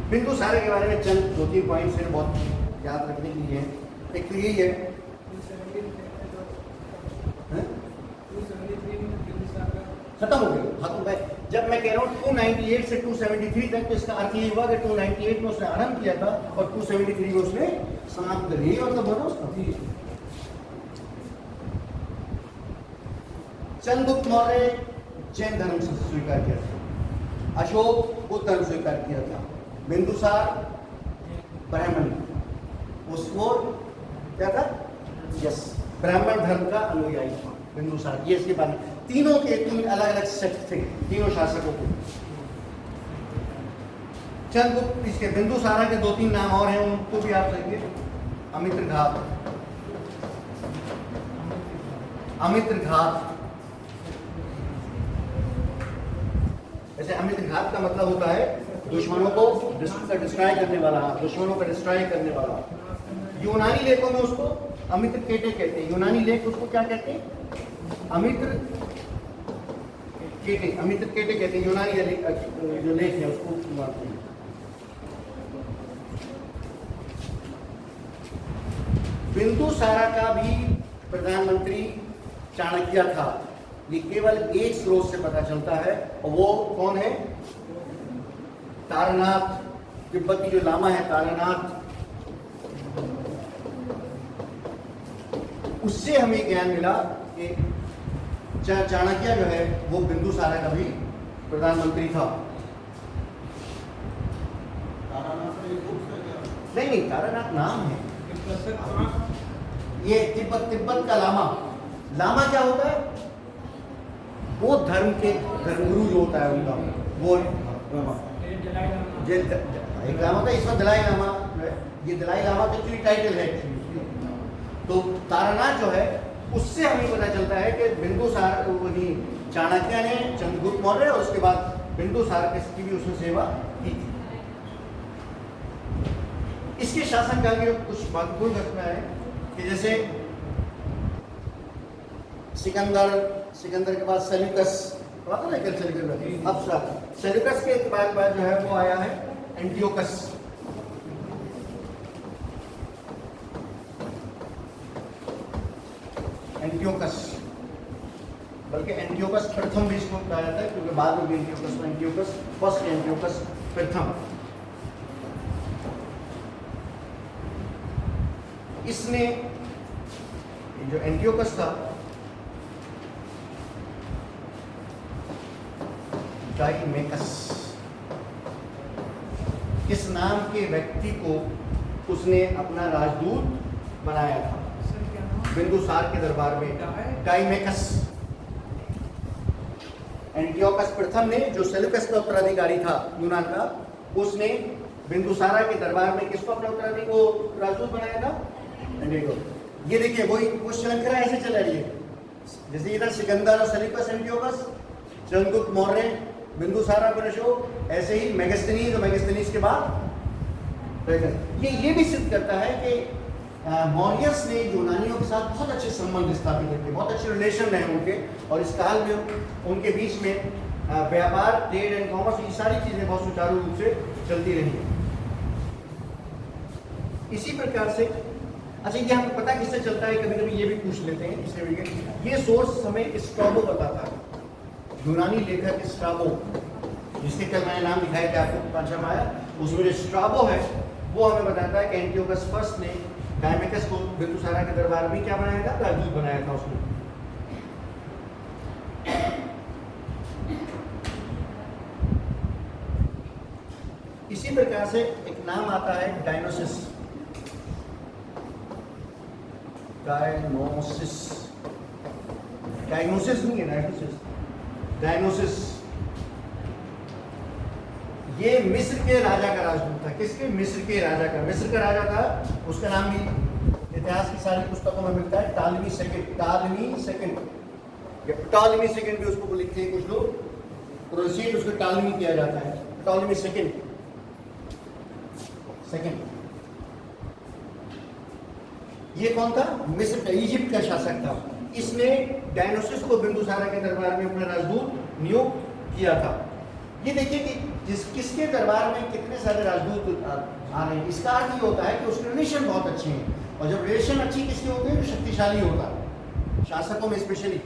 बिंदुसार के बारे में चंद 2-3 पॉइंट्स हैं बहुत याद रखने के लिए। एक तो यही है, खत्म हो गया। हाँ, तो मैं जब मैं कह रहा हूँ 298 से 273 तक, तो इसका अर्थ ये हुआ कि 298 में उसने आरंभ किया था और 273 में उसने समाप्त कर दिया। मतलब बना उसका चंद्रगुप्त मौर्य जैन धर्म से स्वीकार किया था, अशोक बुद्ध धर्म स्वीकार किया था, बिंदुसार ब्राह्मण, उसको क्या था, यस, ब्राह्मण धर्म का अनुयायी था बिंदुसार। ये इसके बारे में तीनों के 3 अलग अलग सेक्ट थे, तीनों शासकों के। चंद्रगुप्त, इसके बिंदुसारा के 2-3 नाम और हैं, उनको भी आप लिखिए। अमित्रघात, अमित्रघात, ऐसे अमित्रघात का मतलब होता है दुश्मनों को डिस्ट्रॉय करने वाला, दुश्मनों को डिस्ट्रॉय करने वाला। यूनानी लेखों में उसको अमित्र केटे कहते हैं। यूनानी लेख उसको क्या कहते हैं, अमित्र केटे, अमित्र केटे कहते हैं। यूनानी जो लेख है उसको मानते हैं। बिंदुसारा का भी प्रधानमंत्री चाणक्य था। ये केवल एक स्रोत से पता चलता है, और वो कौन है, तारानाथ, तिब्बती जो लामा है तारानाथ, उससे हमें ज्ञान मिला कि चाणक्य जो है वो बिंदुसारा का भी प्रधानमंत्री था। नहीं, तारानाथ नाम है, ये तिब्बत का लामा। लामा क्या होता है, वो धर्म के धर्मगुरु जो होता है उनका, वो लामा। एक लामा था, इस वक्त दलाई लामा, ये दलाई लामा का एक्चुअली टाइटल है। तो तारानाथ जो है उससे हमें पता चलता है कि बिंदुसार, वही चाणक्य ने चंद्रगुप्त मौर्य और उसके बाद बिंदुसार की भी उसने सेवा की थी। इसके शासनकाल की कुछ महत्वपूर्ण घटना है कि जैसे सिकंदर के बाद सेल्यूकस, पता ना क्या सेल्यूकस, अब सेल्यूकस के बाद जो है वो आया है एंटियोकस। एंटियोकस, बल्कि एंटियोकस प्रथम भी इसको कहा जाता है, क्योंकि बाद में भी एंटियोकस, एंटियोकस फर्स्ट, एंटियोकस प्रथम। इसने जो एंटियोकस था, डाइमेकस, इस नाम के व्यक्ति को उसने अपना राजदूत बनाया था बिंदुसार के दरबार में। डाइमेकस, एंटियोकस प्रथम ने, जो सेल्यूकस का उत्तराधिकारी था यूनान का, उसने बिंदुसारा के दरबार में किसको अपना उत्तराधिकारी को राजदूत बनाया था, एंटियोकस। ये देखिए वो श्रृंखला ऐसे चल रही है, जैसे इधर सिकंदर और सेल्यूकस, एंटियोकस, चंद्रगुप्त मौर्य, बिंदुसारा पर अशोक, ऐसे ही मेगास्थनीज और मेगास्थनीज के बाद ये भी सिद्ध करता है कि मौर्यस ने यूनानियों के साथ बहुत अच्छे संबंध स्थापित किए, बहुत अच्छे रिलेशन रहे उनके, और इस काल में उनके बीच में व्यापार, ट्रेड एंड कॉमर्स, ये सारी चीजें बहुत सुचारू रूप से चलती रही। इसी प्रकार से, अच्छा ये हमें पता किससे चलता है, कभी कभी ये भी पूछ लेते हैं, इससे भी ये सोर्स हमें स्ट्रैबो बताता है, यूनानी लेखक स्ट्रैबो, जिसके कल मैंने नाम दिखाया कि आपको पंचम आया, उसमें जो स्ट्रैबो है वो हमें बताता है कि एंटियोकस फर्स्ट ने डाइमेकस को बिंदुसारा के दरबार में क्या बनाया था, राजदूत बनाया था उसने। इसी प्रकार से एक नाम आता है डायनोसिस, डायनोसिस, डायग्नोसिस नहीं है, डायग्नोसिस, डायनोसिस। ये मिस्र के राजा का राजदूत था। किसके? मिस्र के राजा का। मिस्र का राजा था, उसका नाम भी इतिहास की सारी पुस्तकों में मिलता है, टालमी सेकंड, टालमी सेकंड, या टॉलमी सेकंड भी उसको लिखते हैं कुछ लोग, प्रोसीड उसको टालमी किया जाता है, टॉलमी सेकंड। ये कौन था? मिस्र का, इजिप्ट का शासक था। इसने डायनोसिस को बिंदुसारा के दरबार में अपना राजदूत नियुक्त किया था। ये देखिए कि किसके दरबार में कितने सारे राजदूत आ रहे हैं, इसका अर्थ ये होता है कि उसके रिलेशन बहुत अच्छे हैं। और जब रिलेशन अच्छी किसके होते हैं, जो शक्तिशाली होता है, शासकों में स्पेशली।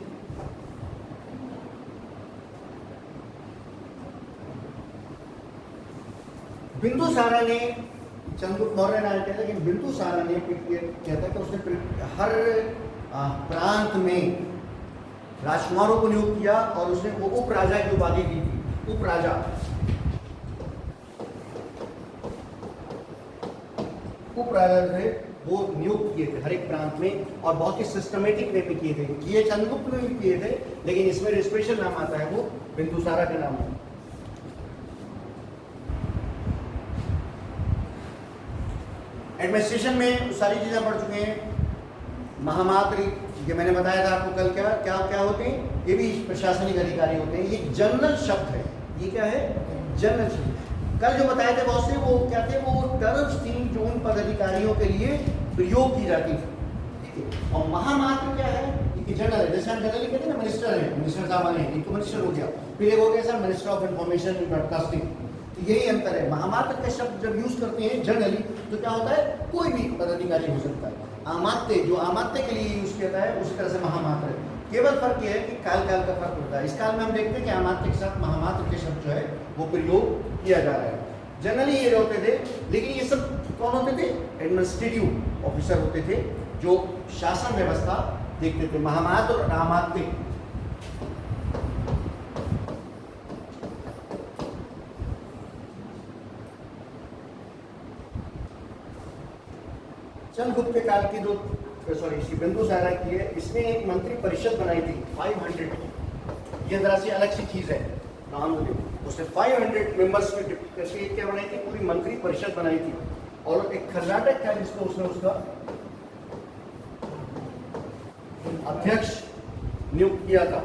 बिंदुसारा ने, चंद्रगुप्त मौर्य नाम कहते हैं, लेकिन बिंदुसारा ने कहता है कि उसने हर प्रांत में राजकुमारों को नियुक्त किया और उसने वो उपराजा की उपाधि दी थी। उपराजा, उपराजा थे वो नियुक्त किए थे हर एक प्रांत में, और बहुत ही सिस्टमेटिक वे में किए थे। ये चंद्रगुप्त में भी किए थे, लेकिन इसमें स्पेशल नाम आता है वो बिंदुसारा के नाम है। एडमिनिस्ट्रेशन में सारी चीजें पढ़ चुके हैं। महामात्र, ये मैंने बताया था आपको कल, क्या क्या क्या होते हैं, ये भी प्रशासनिक अधिकारी होते हैं। ये जनरल शब्द है, ये क्या है, जनरल शब्द। कल जो बताए थे बहुत से, वो क्या थे, वो टर्म्स थी जो उन पदाधिकारियों के लिए प्रयोग की जाती थी, ठीक है। और महामात्र क्या है, कि जनरल है, जैसे हम जनरली कहते हैं ना, मिनिस्टर है, मिनिस्टर साहब आए, इनको मिनिस्टर हो गया। फिर एक हो गया sir minister of information and broadcasting, यही अंतर है। महामात्र का शब्द जब यूज करते हैं जनरली, तो क्या होता है, कोई भी पदाधिकारी हो सकता है। आमात्य, जो आमात्य के लिए यूज किया है, उसी तरह से महामात्र है। केवल फर्क यह है कि काल काल का फर्क होता है। इस काल में हम देखते हैं कि आमात्य के साथ महामात्र के शब्द जो है वो प्रयोग किया जा रहा है। जनरली ये होते थे, लेकिन ये सब कौन होते थे, एडमिनिस्ट्रेटिव ऑफिसर होते थे, जो शासन व्यवस्था देखते थे। महामात्र और आमात्य, चंद्रगुप्त के काल की जो, सॉरी बिंदुसारा की है, इसने एक मंत्री परिषद बनाई थी 500। ये जरा सी अलग सी चीज है, नाम उसने 500 मेंबर्स की करके क्या बनाई थी, पूरी मंत्री परिषद बनाई थी। और एक कर्नाटक था जिसको उसने उसका अध्यक्ष नियुक्त किया था।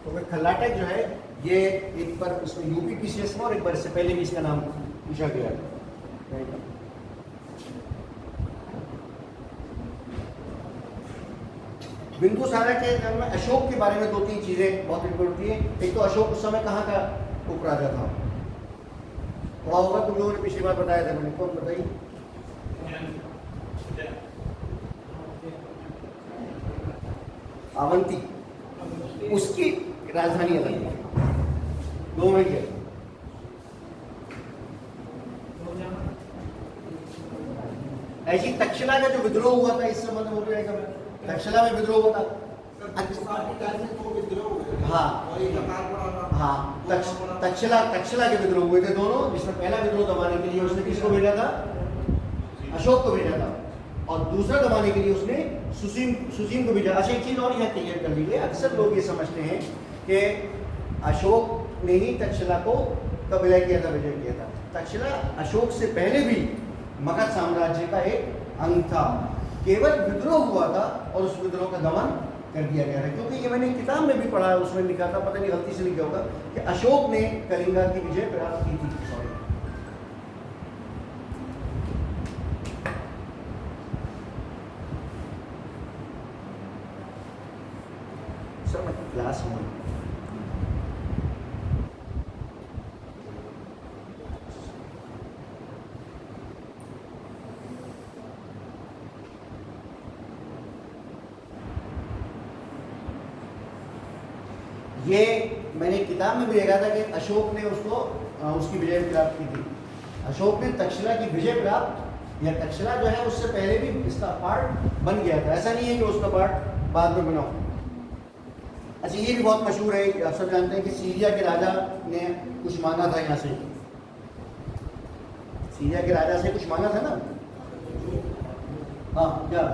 तो वह कर्नाटक जो है, ये एक बार इसमें यूपी पीसीएस में और एक बार इससे पहले भी इसका नाम पूछा गया। बिंदुसारा के जन्म में अशोक के बारे में 2-3 चीजें बहुत इंपॉर्टेंट थी। एक तो अशोक उस समय कहाँ का उपराजा था, वहाँ होगा, तुम लोगों ने पिछली बार बताया था, मैंने, कौन बताइए, अवंती, उसकी राजधानी अलग है, दो में क्या, ऐसी तक्षशिला का जो विद्रोह हुआ था, इस संबंध में जाएगा, तक्षशिला में विद्रोह हुआ था। हाँ हाँ, तक्षशिला के विद्रोह हुए थे दोनों, जिसमें पहला विद्रोह दबाने के लिए उसने किसको भेजा था, अशोक को भेजा था, और दूसरा दबाने के लिए उसने सुसीम को भेजा। अच्छा, एक चीज और यहाँ क्लियर कर लीजिए, अक्सर लोग ये समझते हैं कि अशोक ने ही तक्षशिला को कब विलय किया था, विजय किया था। तक्षशिला अशोक से पहले भी मगध साम्राज्य का एक अंग था, केवल विद्रोह हुआ था और उस विद्रोह का दमन कर दिया गया है। क्योंकि ये मैंने किताब में भी पढ़ा है, उसमें लिखा था, पता नहीं गलती से लिखा होगा, कि अशोक ने कलिंगा की विजय प्राप्त की थी। सॉरी, सर मैं क्लास में, ये मैंने किताब में भी देखा था कि अशोक ने उसको उसकी विजय प्राप्त की थी। अशोक ने तक्षशिला की विजय प्राप्त, या तक्षशिला जो है उससे पहले भी इसका पार्ट बन गया था, ऐसा नहीं है कि उसका पार्ट बाद में बना। अच्छा, ये भी बहुत मशहूर है, आप सब जानते हैं कि सीरिया के राजा ने कुछ मांगा था यहाँ से, सीरिया के राजा से कुछ मांगा था ना, हाँ क्या,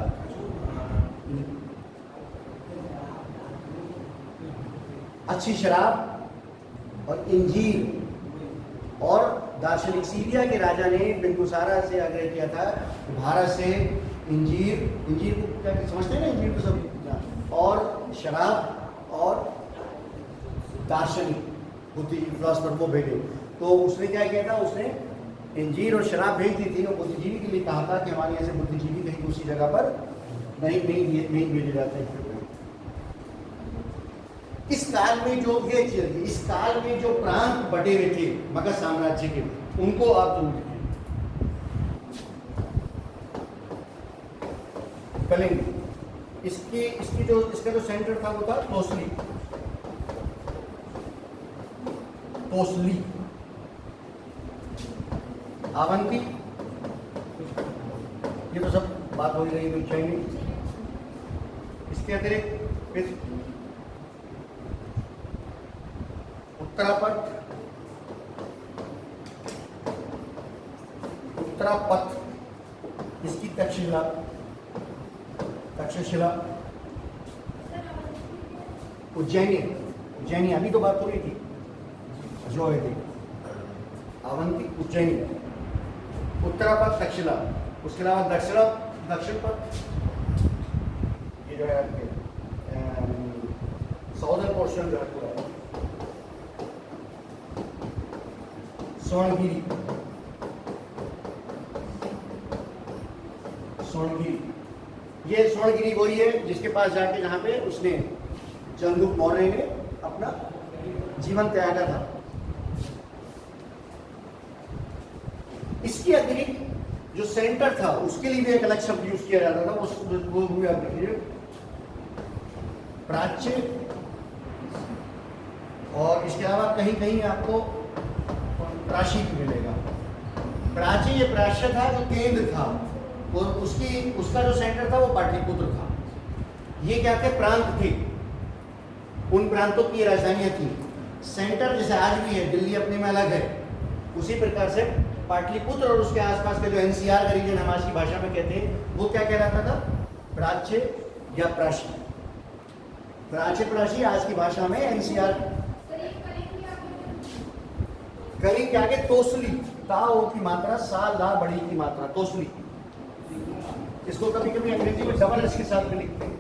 अच्छी शराब और इंजीर और दार्शनिक। सीरिया के राजा ने बिंदुसारा से आग्रह किया था कि भारत से इंजीर को क्या समझते हैं ना, इंजीर को सब, और शराब और दार्शनिक बुद्धिजीवी फिलोसफर को भेजे। तो उसने क्या किया था, उसने इंजीर और शराब भेज दी थी और बुद्धिजीवी के लिए कहा था कि हमारे यहाँ से बुद्धिजीवी कहीं दूसरी जगह पर नहीं भेजे जाते हैं। इस काल में जो इस काल में जो प्रांत बटे हुए थे मगध साम्राज्य के, उनको आप जो कलिंग, इसका जो सेंटर था वो था तोसली। अवंती, ये तो सब बात हो ही रही है। इसके अतिरिक्त फिर उत्तरापथ, इसकी तक्षशिला, उज्जैनी अभी तो बात हो रही थी जो है थी, अवंती उज्जैनी, उत्तरापथ तक्षशिला। उसके अलावा दक्षिण पथ, ये जो है साउदर्न पोर्शन जो है पूरा स्वर्णगिरी, ये स्वर्णगिरी वही है जिसके पास जाके जहाँ पे उसने चंद्रगुप्त मौर्य ने अपना जीवन त्यागा था। इसके अतिरिक्त जो सेंटर था उसके लिए भी एक अलग शब्द यूज किया जाता था, वो भी आप देखिए, प्राच्य। और इसके अलावा कहीं कहीं आपको प्राशीत मिलेगा। प्राची ये प्राश्य था जो केंद्र था, और उसका जो सेंटर था वो पाटलिपुत्र था। ये क्या थे? प्रांत थे। उन प्रांतों की राजधानियां थी। सेंटर जैसे आज भी है, दिल्ली अपने में अलग है, उसी प्रकार से पाटलिपुत्र और उसके आसपास का जो एनसीआर का रीजन हम आज की भाषा में कहते हैं, वो क्या कहलाता था? प्राच्य या प्राशी। प्राच्य प्राशी आज की भाषा में एनसीआर। कलिंग के आगे तोसली, ताओ की मात्रा, सा ला बड़ी की मात्रा, तोसली। इसको कभी कभी अंग्रेजी में डबल एस के साथ में लिखते हैं।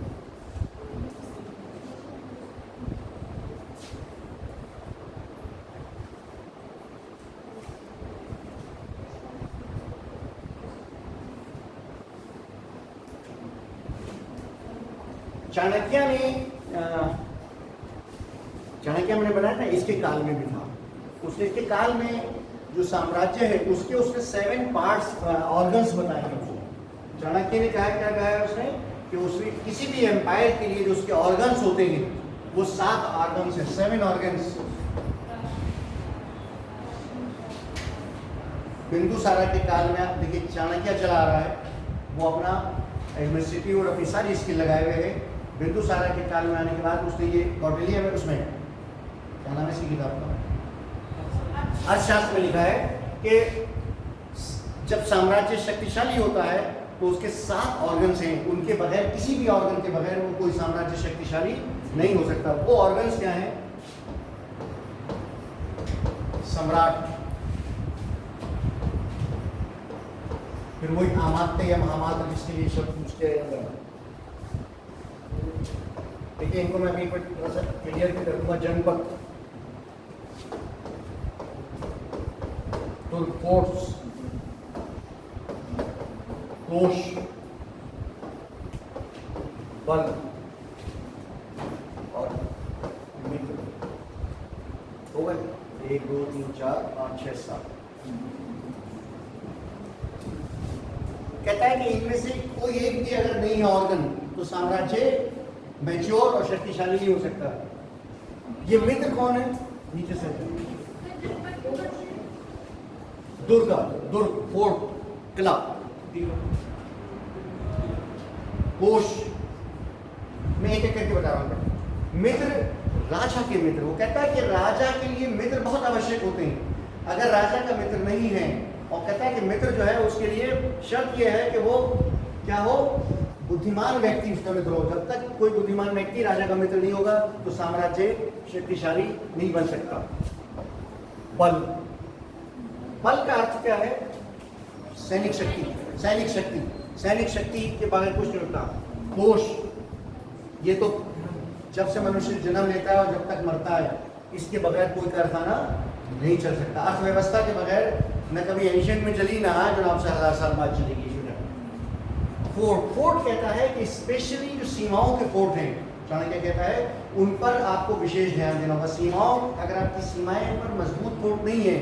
चाणक्य ने बनाया था, इसके काल में भी था। उसने इसके काल में जो साम्राज्य है उसके 7 पार्ट्स, ऑर्गन्स बताए हैं उसने। चाणक्य ने क्या कहा है उसने कि उसमें किसी भी एम्पायर के लिए जो उसके ऑर्गन्स होते हैं वो 7 ऑर्गन्स है, 7 ऑर्गन्स। बिंदुसारा के काल में आप देखिए चाणक्य चला रहा है, वो अपना एडमिनिस्ट्रेटिव और अपनी सारी स्किल लगाए हुए है। बिंदुसारा के काल में आने के बाद उसने ये कौटिल्य में, उसमें क्या नाम है इसकी किताब का, अर्थशास्त्र में लिखा है कि जब साम्राज्य शक्तिशाली होता है तो उसके 7 ऑर्गन्स हैं, उनके बगैर, किसी भी ऑर्गन के बगैर वो कोई साम्राज्य शक्तिशाली नहीं हो सकता। वो ऑर्गन्स क्या हैं? सम्राट, फिर वही अमात्य या महामात्र जिसके लिए शब्द पूछते हैं। देखिए इनको मैं अभी थोड़ा सा क्लियर भी कर दूंगा। जनपद, तो फोर्स, कोश, बल और मित्र। हो गए 1 2 3 4 5 6 7। कहता है कि इनमें से कोई एक भी अगर नहीं है ऑर्गन तो साम्राज्य मैच्योर और शक्तिशाली नहीं हो सकता। ये मित्र कौन है? नीचे से दुर्ग, फोर्ट, किला। कोश मैं एक एक करके बता रहा हूं। मित्र, राजा के मित्र। वो कहता है कि राजा के लिए मित्र बहुत आवश्यक होते हैं। अगर राजा का मित्र नहीं है, और कहता है कि मित्र जो है उसके लिए शर्त यह है कि वो क्या हो? बुद्धिमान व्यक्ति उसका मित्र हो। जब तक कोई बुद्धिमान व्यक्ति राजा का मित्र नहीं होगा तो साम्राज्य शक्तिशाली नहीं बन सकता। बल, बल का अर्थ क्या है? सैनिक शक्ति, सैनिक शक्ति, सैनिक शक्ति के बगैर कुछ नहीं होता। कोश, ये तो जब से मनुष्य जन्म लेता है और जब तक मरता है, इसके बगैर कोई कारखाना नहीं चल सकता। अर्थव्यवस्था के बगैर न कभी एंशिएंट में चली, ना आज और आपसे 1000 साल बाद चलेगी। फोर्ट कहता है कि स्पेशली जो सीमाओं के फोर्ट हैं, चाणक्य कहता है उन पर आपको विशेष ध्यान देना होगा। सीमाओं, अगर आपकी सीमाएं पर मजबूत फोर्ट नहीं है,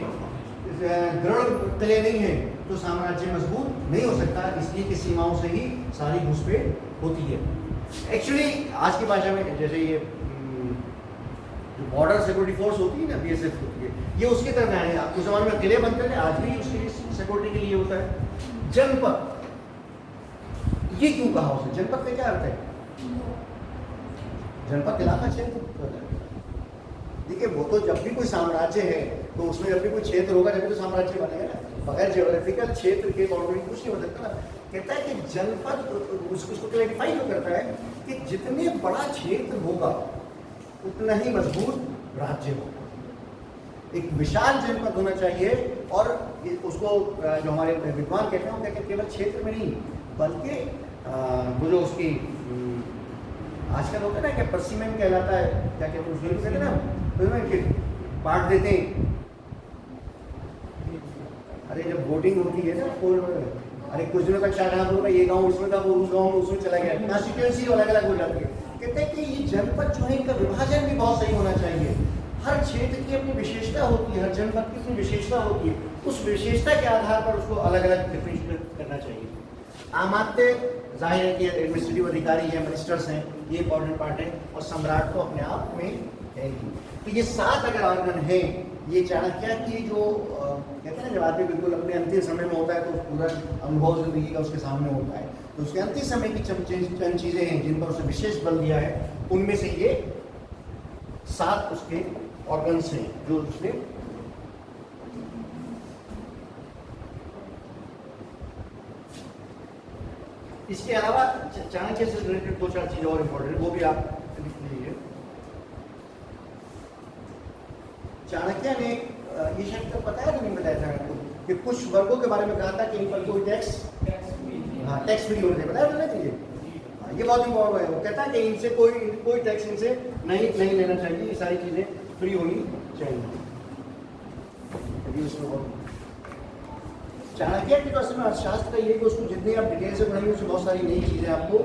दृढ़ किले नहीं है, तो साम्राज्य मजबूत नहीं हो सकता। इसलिए कि सीमाओं से ही सारी घुसपैठ होती है। एक्चुअली आज की भाषा में जैसे ये जो बॉर्डर सिक्योरिटी फोर्स होती है ना, BSF होती है, ये उसकी तरह है। आपको जमाने में किले बनते थे, आज भी उसके सिक्योरिटी के लिए होता है। जनपद, ये क्यों कहा उसे? जनपद का क्या अर्थ है? जनपद इलाका क्षेत्र। देखिए, वो तो जब भी कोई साम्राज्य है तो उसमें जब भी कोई क्षेत्र होगा जब भी तो साम्राज्य बनेगा ना। बगैर ज्योग्राफिकल क्षेत्र के बाउंड्री कुछ नहीं हो सकता। कहता है कि जनपद उसको क्लैरिफाई जो करता है कि जितने बड़ा क्षेत्र होगा उतना ही मजबूत राज्य होगा। एक विशाल जनपद होना चाहिए। और उसको जो हमारे विद्वान कहते हैं वो कहते हैं केवल क्षेत्र में नहीं, बल्कि वो जो उसकी आजकल होता है ना कि पर्सिमेंट कहलाता है, क्या कहते हैं उसको, कहते हैं ना बांट देते हैं। अरे जब वोटिंग होती है ना, अरे कुछ दिनों तक शाहजहांपुर में ये गांव उसमें था, वो उस गांव में उसमें चला गया, कॉन्स्टिट्यूएंसी अलग अलग हो जाती है। कहते हैं कि ये जनपद जो है इनका विभाजन भी बहुत सही होना चाहिए। हर क्षेत्र की अपनी विशेषता होती है, हर जनपद की अपनी विशेषता होती है। उस विशेषता के आधार पर उसको अलग अलग डिफरेंशिएट करना चाहिए। आमात्य जाहिर है कि एडमिनिस्ट्रेटिव अधिकारी हैं, मिनिस्टर्स हैं, ये इंपॉर्टेंट पार्ट है। और सम्राट तो अपने आप में है ही। तो ये 7 अगर ऑर्गन है, ये चाणक्य की जो कहते हैं ना, जब आदमी बिल्कुल अपने अंतिम समय में होता है तो पूरा अनुभव जिंदगी का उसके सामने होता है, तो उसके अंतिम समय की चंद चीजें हैं जिन पर उसे विशेष बल दिया है। उनमें से ये 7 उसके ऑर्गन्स हैं जो उसने इसके अलावा चाणक्य से रिलेटेड 2-4 चीजें और इंपॉर्टेंट, वो भी आप लिख लीजिए। चाणक्य ने ये शब्द पता है कि नहीं बताया था आपको कि कुछ वर्गों के बारे में कहा था कि इन पर कोई टैक्स फ्री होने बताया था ना। ये बहुत इंपॉर्टेंट है। वो कहता है कि इनसे कोई टैक्स इनसे नहीं लेना चाहिए, ये सारी चीजें फ्री होनी चाहिए। चाणक्य की तो असल में अर्थशास्त्र का ये कि उसको जितनी आप डिटेल से पढ़ेंगे उससे बहुत सारी नई चीजें आपको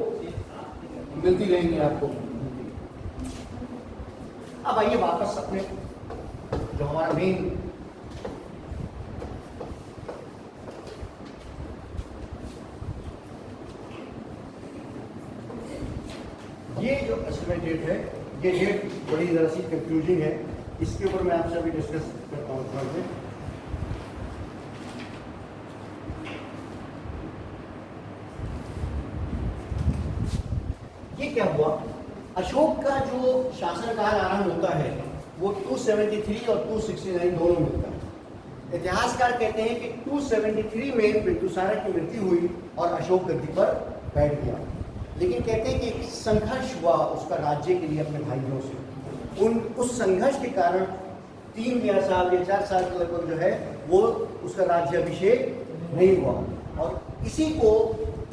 मिलती रहेंगी आपको। अब आइए वापस अपने जो हमारा मेन ये जो असल डेट है, ये डेट बड़ी जरा सी कंफ्यूजिंग है। इसके ऊपर मैं आपसे अभी डिस्कस करता हूँ थोड़ा सा। ये क्या हुआ, अशोक का जो शासनकाल आरंभ होता है वो 273 और 269 दोनों मिलता है। इतिहासकार कहते हैं कि 273 में बिंदुसारा की मृत्यु हुई और अशोक गद्दी पर बैठ गया। लेकिन कहते हैं कि एक संघर्ष हुआ उसका राज्य के लिए अपने भाइयों से। उस संघर्ष के कारण 3 या 4 साल के लगभग जो है वो उसका राज्याभिषेक नहीं हुआ। और इसी को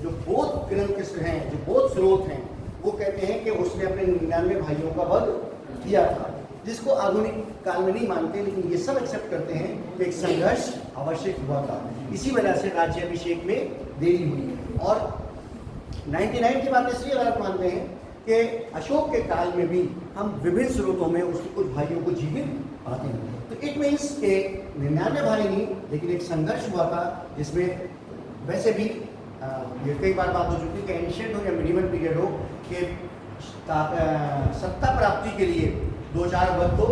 जो बौद्ध ग्रंथ हैं, जो बौद्ध स्रोत हैं, वो कहते हैं कि उसने अपने 99 भाइयों का वध किया था, जिसको आधुनिक काल में नहीं मानते, लेकिन ये सब एक्सेप्ट करते हैं कि एक संघर्ष आवश्यक हुआ था। इसी वजह से राज्याभिषेक में देरी हुई। और 99 की बात इसलिए गलत मानते हैं कि अशोक के काल में भी हम विभिन्न स्रोतों में उसके कुछ भाइयों को जीवित पाते हैं। तो इट मीन्स के 99 भाई नहीं, लेकिन एक संघर्ष हुआ था जिसमें वैसे भी ये कई बार बात हो चुकी है कि एंशिएंट हो या मिडिवल पीरियड हो कि सत्ता प्राप्ति के लिए 2-4 वक्त तो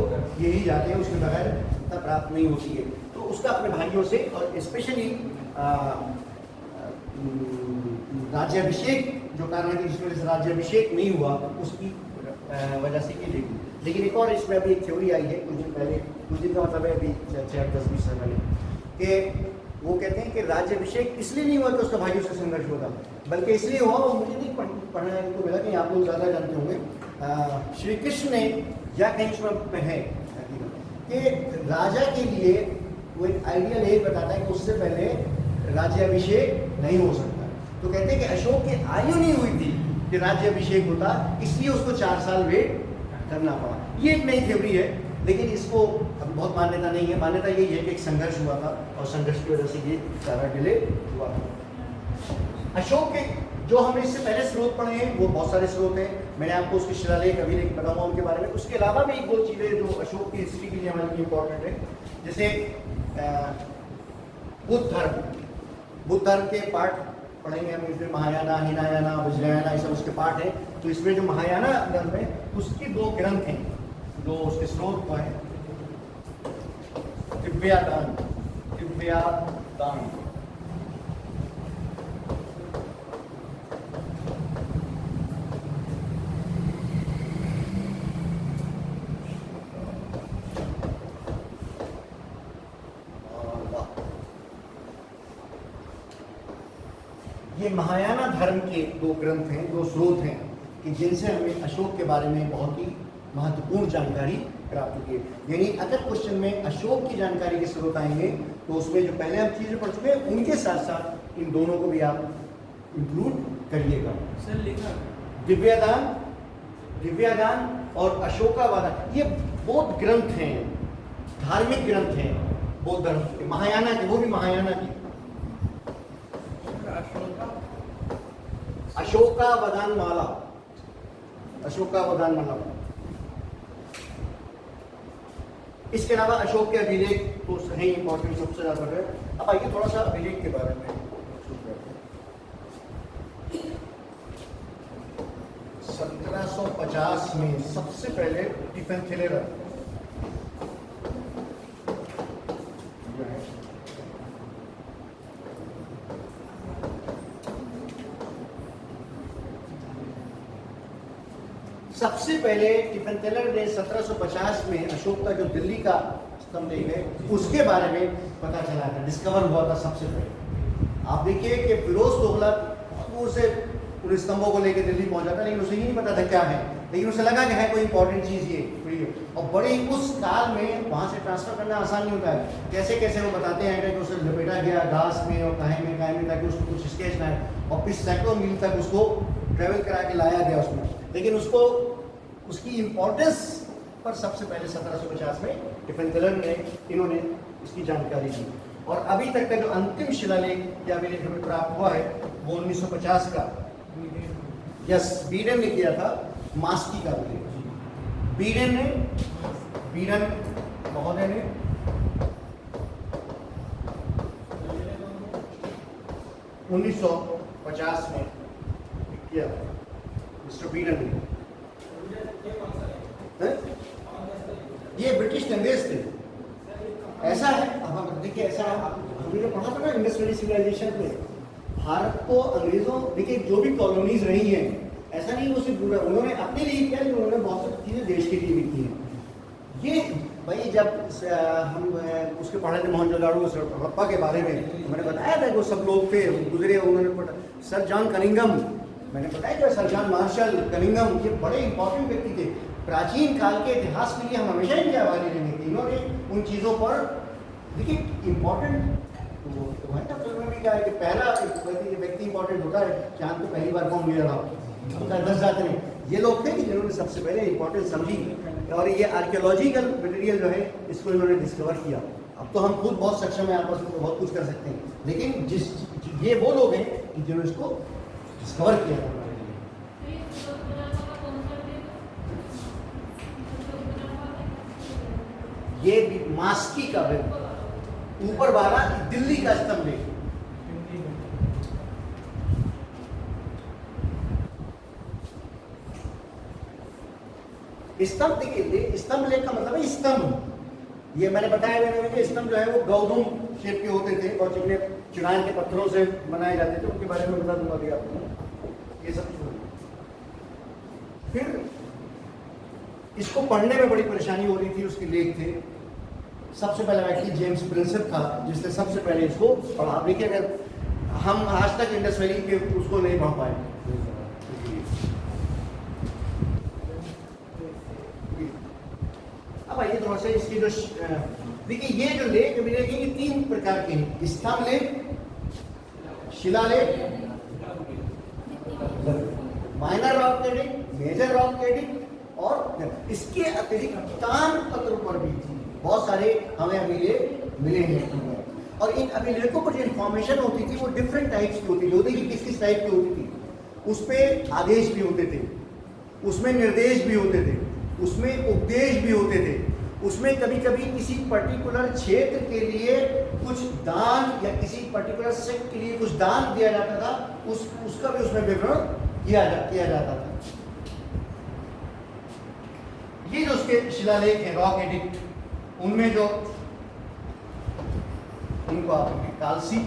ये ही जाते हैं, उसके बगैर सत्ता प्राप्त नहीं होती है। तो उसका अपने भाइयों से और स्पेशली राज्याभिषेक जो कारण है कि जिस वजह से राज्याभिषेक नहीं हुआ उसकी वजह से ये देखी। लेकिन एक और इसमें अभी एक थ्योरी आई है कुछ दिन पहले, कुछ दिन का मतलब है अभी 10-20 साल पहले, कि वो कहते हैं कि राज्याभिषेक इसलिए नहीं हुआ कि उसका भाइयों से संघर्ष होगा, बल्कि इसलिए हुआ, वो मुझे नहीं पढ़ने को मिला कि आप लोग ज़्यादा जानते होंगे, श्री कृष्ण ने या कहीं में है कि राजा के लिए वो एक आइडियल एज बताता है कि उससे पहले राज्याभिषेक नहीं हो सकता। तो कहते हैं कि अशोक की आयु नहीं हुई थी कि राज्याभिषेक होता, इसलिए उसको 4 साल वेट करना पड़ा। ये एक नई थ्योरी है, लेकिन इसको अभी बहुत मान्यता नहीं है। मान्यता यही है कि एक संघर्ष हुआ था और संघर्ष की वजह से ये सारा डिले हुआ था। अशोक के जो हमने इससे पहले स्रोत पढ़े हैं वो बहुत सारे स्रोत हैं, मैंने आपको उसके शिलालेख अभिलेख बताऊंगा उनके बारे में। उसके अलावा भी एक दो चीज़ें जो अशोक की हिस्ट्री के लिए हमारे लिए इम्पोर्टेंट है, जैसे बुद्ध धर्म के पाठ पढ़ेंगे हम इसमें, महायाना, हीनायाना, वज्रयाना, ये सब उसके पाठ है। तो इसमें जो महायाना धर्म है उसके दो ग्रंथ हैं जो उसके स्रोत को हैं, दिव्यादान। ये महायाना धर्म के दो ग्रंथ हैं, दो स्रोत हैं कि जिनसे हमें अशोक के बारे में बहुत ही महत्वपूर्ण जानकारी प्राप्त होती है। यानी अगर क्वेश्चन में अशोक की जानकारी के स्रोत आएंगे तो उसमें जो पहले हम चीजें पढ़ चुके हैं उनके साथ साथ इन दोनों को भी आप इंक्लूड करिएगा। सर लिखा दिव्यादान और अशोकावादान, ये बौद्ध ग्रंथ हैं, धार्मिक ग्रंथ हैं बौद्ध धर्म के, महायाना के, वो भी महायाना की। अशोकावदान माला, अशोकावदान माला। इसके अलावा अशोक के अभिलेख तो है इंपॉर्टेंट, सबसे ज्यादा है। अब आइए थोड़ा सा अभिलेख के बारे में। 1750 में सबसे पहले स्टीफन थिलेर सबसे पहले टिफिन टेलर ने 1750 में अशोक का जो दिल्ली का स्तंभ है उसके बारे में पता चला था, डिस्कवर हुआ था सबसे पहले। आप देखिए कि फिरोज तुगलक उसे उन स्तंभों को लेकर दिल्ली पहुंचा था, लेकिन उसे ये नहीं पता था क्या है, लेकिन उसे लगा कि है कोई इंपॉर्टेंट चीज़ ये। और बड़े उस काल में वहाँ से ट्रांसफर करना आसान नहीं होता है, कैसे कैसे वो बताते हैं कि उसे लपेटा गया घास में और कहे में ताकि उसको कुछ स्केच ना है, और फिर सैकड़ों मील तक उसको ट्रेवल करा के लाया गया उसमें। लेकिन उसको उसकी इम्पोर्टेंस पर सबसे पहले 1750 में टिफिन टेलर ने इन्होंने इसकी जानकारी दी। और अभी तक का जो अंतिम शिलालेख या अभिलेख हमें प्राप्त हुआ है वो 1950 का, यस, बीडन ने किया था, मास्की का अभिलेख। बीडन महोदय ने 1950 में किया, मिस्टर बीडन ने। ये ब्रिटिश अंग्रेज थे, ऐसा है। अब हम देखिए, ऐसा हमने पढ़ा था ना इंडस वैली सिविलाइजेशन में, भारत को अंग्रेजों, देखिए जो भी कॉलोनीज रही हैं, ऐसा नहीं वो सिर्फ उन्होंने अपने लिए किया, लेकिन उन्होंने बहुत सारी चीजें देश के लिए भी की हैं। ये भाई जब हम उसके पढ़े थे मोहनजोदाड़ो हड़प्पा के बारे में, मैंने बताया था कि वो सब लोग थे गुजरे, उन्होंने सर जॉन कनिंघम, मैंने बताया कि सर जॉन मार्शल कनिंघम, ये बड़े इंपॉर्टेंट व्यक्ति थे। प्राचीन काल के इतिहास के लिए हम हमेशा इनके आभारी रहेंगे कि इन्होंने उन चीज़ों पर, देखिए इम्पोर्टेंट तो है ना, फिल्म में भी क्या है कि पहला व्यक्ति इंपॉर्टेंट होता है, चांद को पहली बार कौन गया था, 10 जाते नहीं, ये लोग थे कि जिन्होंने सबसे पहले इंपॉर्टेंट समझी, और ये आर्कियोलॉजिकल मटेरियल जो है इसको इन्होंने डिस्कवर किया। अब तो हम खुद बहुत सक्षम है, आपस में बहुत कुछ कर सकते हैं, लेकिन ये वो लोग हैं कि जिन्होंने इसको डिस्कवर किया था। ये मास्की का ऊपर वाला दिल्ली का स्तंभ है। स्तंभ देखिए, स्तंभ लेख का मतलब है स्तंभ। ये मैंने बताया मैंने स्तंभ जो है वो गौधुम शेप के होते थे और जिन्हें चुनान के पत्थरों से बनाए जाते थे, उनके बारे में बता दूंगा अभी आपको। ये सब फिर इसको पढ़ने में बड़ी परेशानी हो रही थी, उसके लेख थे। सबसे पहला व्यक्ति जेम्स प्रिंसेप था जिसने सबसे पहले इसको पढ़ा। देखिए, अगर हम आज तक इंडस वैली के उसको नहीं पढ़ पाए। अब आइए थोड़ा सा इसकी जो देखिए, ये जो लेख अभिलेख ये 3 प्रकार के हैं, स्तंभ लेख, शिलालेख, minor rock edict, major rock edict, और इसके अतिरिक्त तान पत्र पर भी बहुत सारे हमें अभिलेख मिले हैं। और इन अभिलेखों पर जो इन्फॉर्मेशन होती थी वो डिफरेंट टाइप्स की होती थी, किस किस टाइप की होती थी। उस पे आदेश भी होते थे, उसमें निर्देश भी होते थे, उसमें उपदेश भी होते थे, उसमें कभी कभी किसी पर्टिकुलर क्षेत्र के लिए कुछ दान या किसी पर्टिकुलर सेक्ट के लिए कुछ दान दिया जाता था, उसका भी उसमें विवरण किया जाता था। ये जो उसके शिलालेख है, रॉक एडिक्ट, उनमें जो इनको आप कालसी,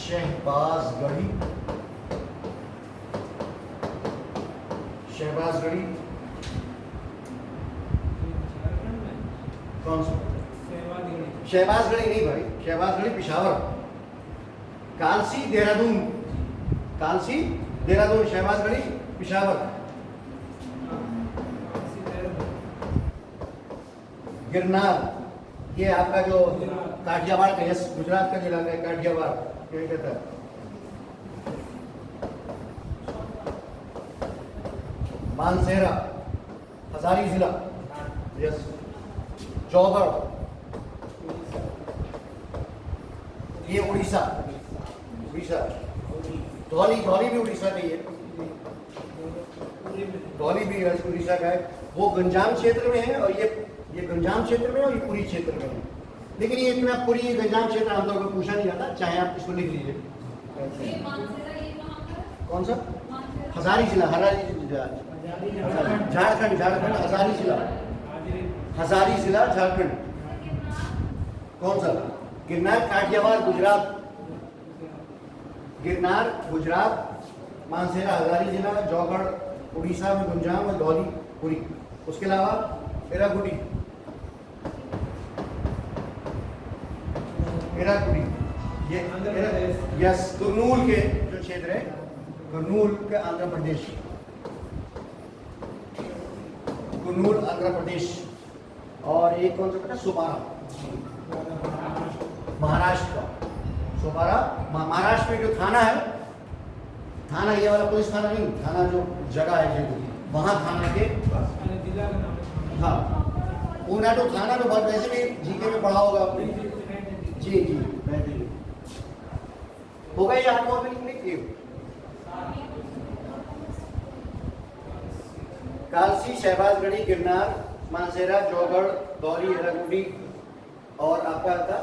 शहबाजगढ़ी, कौन सा? शहबाजगढ़ी नहीं भाई, शहबाजगढ़ी पिशावर। कालसी देहरादून, शहबाजगढ़ी पिशावर। गिरनार, ये आपका जो काठियावाड़ का, यस, गुजरात का जिला है काठियावाड़, क्या कहता है। मानसेरा, हजारी जिला, यस। जौगढ़, ये उड़ीसा। धौली भी उड़ीसा का ही है, धौली भी उड़ीसा का है। वो गंजाम क्षेत्र में है, और ये गंजाम क्षेत्र में है, और ये पुरी क्षेत्र में है। लेकिन ये इतना पुरी गंजाम क्षेत्र आमतौर पर पूछा नहीं जाता, चाहे आप इसको लिख लीजिए। कौन सा? हजारी जिला, झारखंड, हजारी जिला झारखंड। कौन सा? गिरनार काठियावाड़ गुजरात, मानसेरा हजारी जिला, जौगढ़ उड़ीसा में गुंजाम, और धौली पुरी। उसके अलावा एराकुडी, ये यस, कुरनूल के जो क्षेत्र है, कुरनूल के आंध्र प्रदेश। और एक कौन सा पता? सोपारा, महाराष्ट्र का। सोपारा महाराष्ट्र में जो थाना है, थाना ये वाला पुलिस थाना नहीं, थाना जो जगह है वहाँ थाना के, हाँ, पूना तो थाना तो बहुत वैसे भी जीके में पढ़ा होगा आपने। जी बेहतरीन हो गए। आपको अभी लिख लियो। कालसी, शहबाजगढ़ी, गिरनार, मानसेरा, जौगढ़, धौली, एराकुडी, और आपका था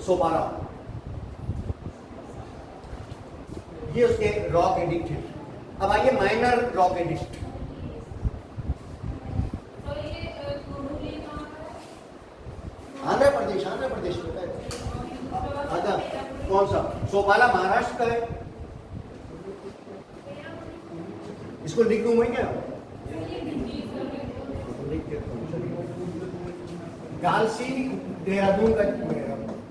सोपारा। ये उसके रॉक एडिक्ट है। अब आइए minor rock addict. Andhra Pradesh में है। अच्छा, कौन सा? सोपाला महाराष्ट्र का है। इसको लिख दूं मैं क्या? कालसी देहरादून का,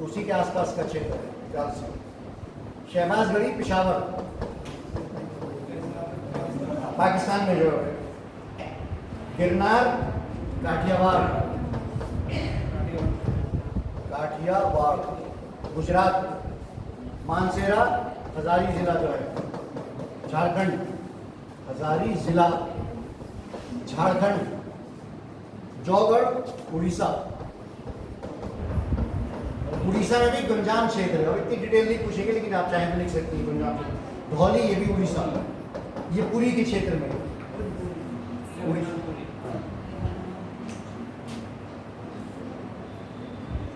उसी के आसपास का क्षेत्र है कालसी। शहबाजगढ़ी पिशावर, पाकिस्तान में जो है। गिरनार काठियावाड़, गुजरात। मानसेरा हजारी जिला जो है झारखंड, हजारी जिला झारखंड। जौगढ़ उड़ीसा में भी गंजाम क्षेत्र है। अब इतनी डिटेल नहीं पूछेंगे, लेकिन आप चाहें तो लिख सकते हैं गंजाम क्षेत्र। धौली, ये भी उड़ीसा, ये पुरी के क्षेत्र में उड़ीसा।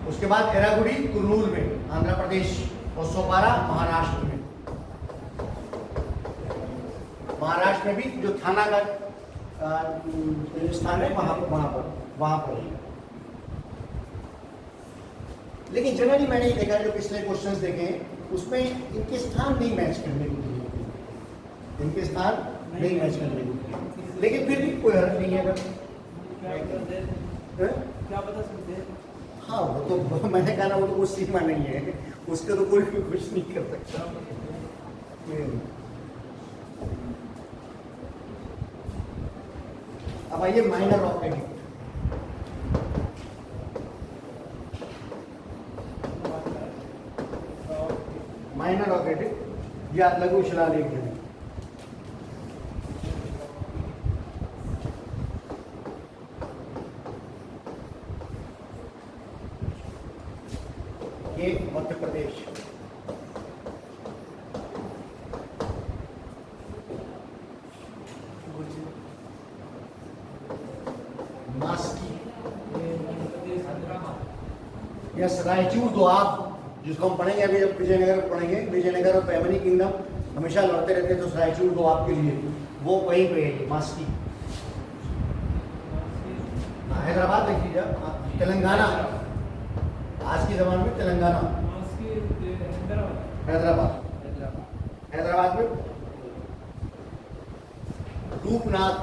उसके बाद एराकुडी कुरनूल में आंध्र प्रदेश, और सोपारा महाराष्ट्र में। महाराष्ट्र में भी जो थाना का स्थान है वहां पर। लेकिन जनरली मैंने ये देखा, जो पिछले क्वेश्चंस देखे हैं उसमें इनके स्थान नहीं मैच करने को दिए, लेकिन फिर भी कोई हर्ज नहीं है अगर क्या पता सकते हैं। हाँ, वो तो मैंने कहा ना, वो तो कुछ सीमा नहीं है, उसका तो कोई भी कुछ नहीं कर सकता। अब आइए minor rock addict. Minor rock addict या लघु शिलालेख है। यस रायचूर दोआब, जिसको हम पढ़ेंगे अभी जब विजयनगर पढ़ेंगे, विजयनगर और पैमनी किंगडम हमेशा लड़ते रहते हैं, तो रायचूर दोआब के लिए वो वहीं पे है मास्की। हैदराबाद लिख लीजिए, तेलंगाना, आज के ज़माने में तेलंगाना, हैदराबाद, हैदराबाद में रूपनाथ,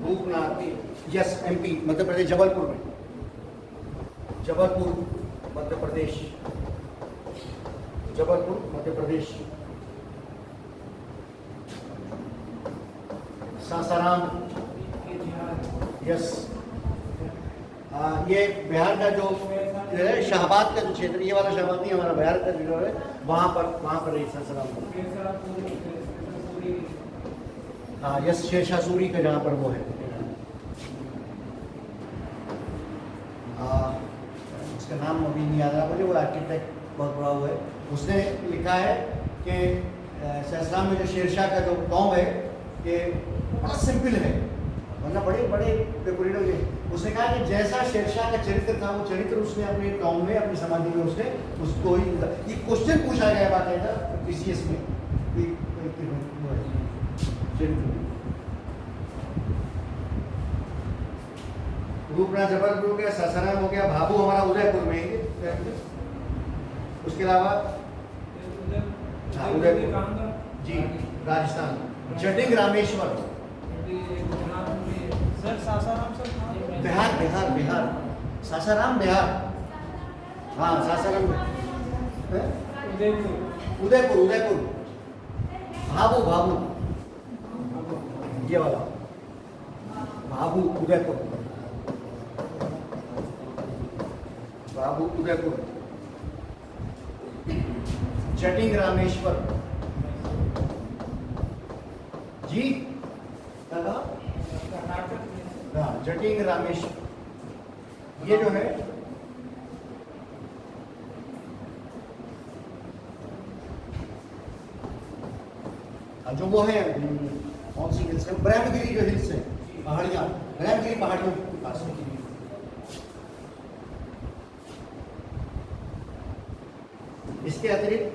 रूपनाथ यस एमपी मध्य प्रदेश, जबलपुर में, जबलपुर मध्य प्रदेश, जबलपुर मध्य प्रदेश। सासाराम यस, ये बिहार का जो है शाहबाद का जो क्षेत्र, ये वाला शाहबाद नहीं, हमारा बिहार का जो है वहाँ पर रही सासाराम। हाँ यस, शेरशाह सूरी का जहाँ पर वो है। उसका नाम अभी नहीं याद रहा मुझे, वो आर्किटेक्ट बहुत बड़ा हुआ है, उसने लिखा है कि सासाराम में जो शेरशाह का जो टॉम्ब है ये बड़ा सिंपल है, वरना बड़े बड़े डेकोरेटिव है। उसने कहा कि जैसा शेरशाह का चरित्र था, वो चरित्र उसने अपने टॉम्ब में, अपनी समाधि में उसने उसको ही, ये क्वेश्चन पूछा गया बाकायदा पीसीएस में, रूपनाथ जबलपुर हो गया, सासाराम हो गया, भाभू हमारा उदयपुर में है। उसके अलावा उदयपुर जी राजस्थान, जटिंग रामेश्वर सर, सासाराम सर बिहार, बिहार बिहार, सासाराम बिहार, हाँ सासाराम, उदयपुर, उदयपुर उदयपुर, भाभू भाभू, ये वाला भाभू उदयपुर, भाभू उदयपुर, जटिंग रामेश्वर जी, क्या कहा? हाँ जटिंग रामेश्वर, ये जो है जो वो है कौन सी हिल्स है, ब्रह्मगिरी जो हिल्स है, पहाड़ियाँ, ब्रह्मगिरी पहाड़ियों के पास है। इसके अतिरिक्त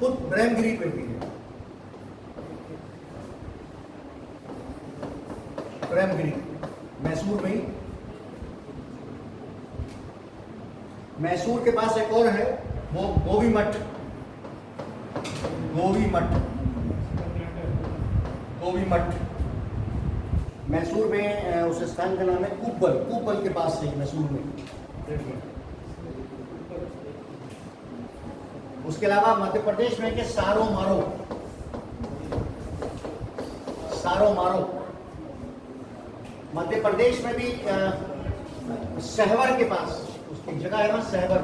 खुद ब्रह्मगिरी पे भी है, ब्रह्मगिरी मैसूर में ही, मैसूर के पास एक और है, वो गोवी मठ, गोवी मठ, गोवी मठ मैसूर में, उस स्थान का नाम है कूपल, कूपल के पास है मैसूर में। उसके अलावा मध्य प्रदेश में के सारो मारो, सारो मारो, मध्य प्रदेश में भी सहवर के पास उसकी जगह है ना, सहवर,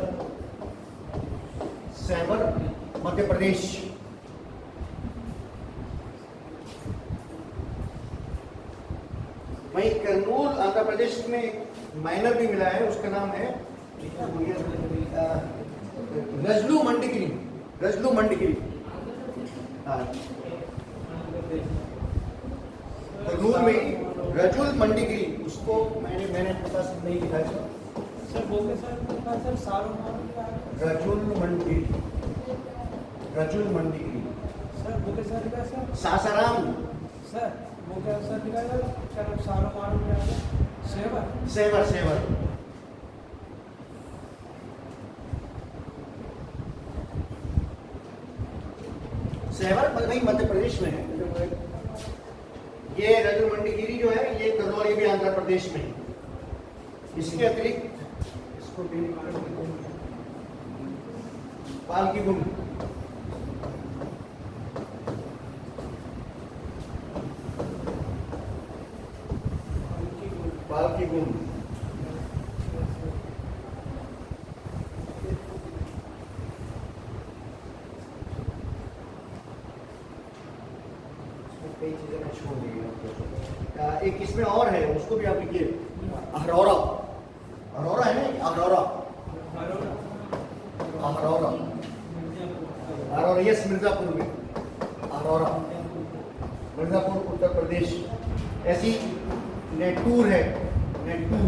सहवर मध्य प्रदेश। वहीं करनूल आंध्र प्रदेश में माइनर भी मिला है, उसका नाम है रजलू मंडगिरी, रजलू मंडगिरी। करनूल में रजुल मंडगिरी, उसको मैंने अपने पास नहीं लिखा है सर, बोलते सर सारो रजुल मंडगिरी, रजुल मंडगिरी, सर बोलते सर लिखा सर सासाराम, सर वो क्या सर लिखा है सर, सारो मारो क्या है, सेवर, सेवर, सेवर, सेवर वही मध्य प्रदेश में है। ये रजुल मंडगिरी जो है ये करौली भी आंध्र प्रदेश में है। इसके अतिरिक्त इसको पालकी गुंड, पालकी गुंड, कई चीजें मैं छोड़ दी। एक इसमें और है, उसको भी आप लिखिए, अहरौरा, अहरौरा है ना, अहरौरा, अहरौरा, अहरौरा, यस मिर्जापुर में, अहरौरा, मिर्जापुर उत्तर प्रदेश। ऐसी नेटूर है, नेटूर,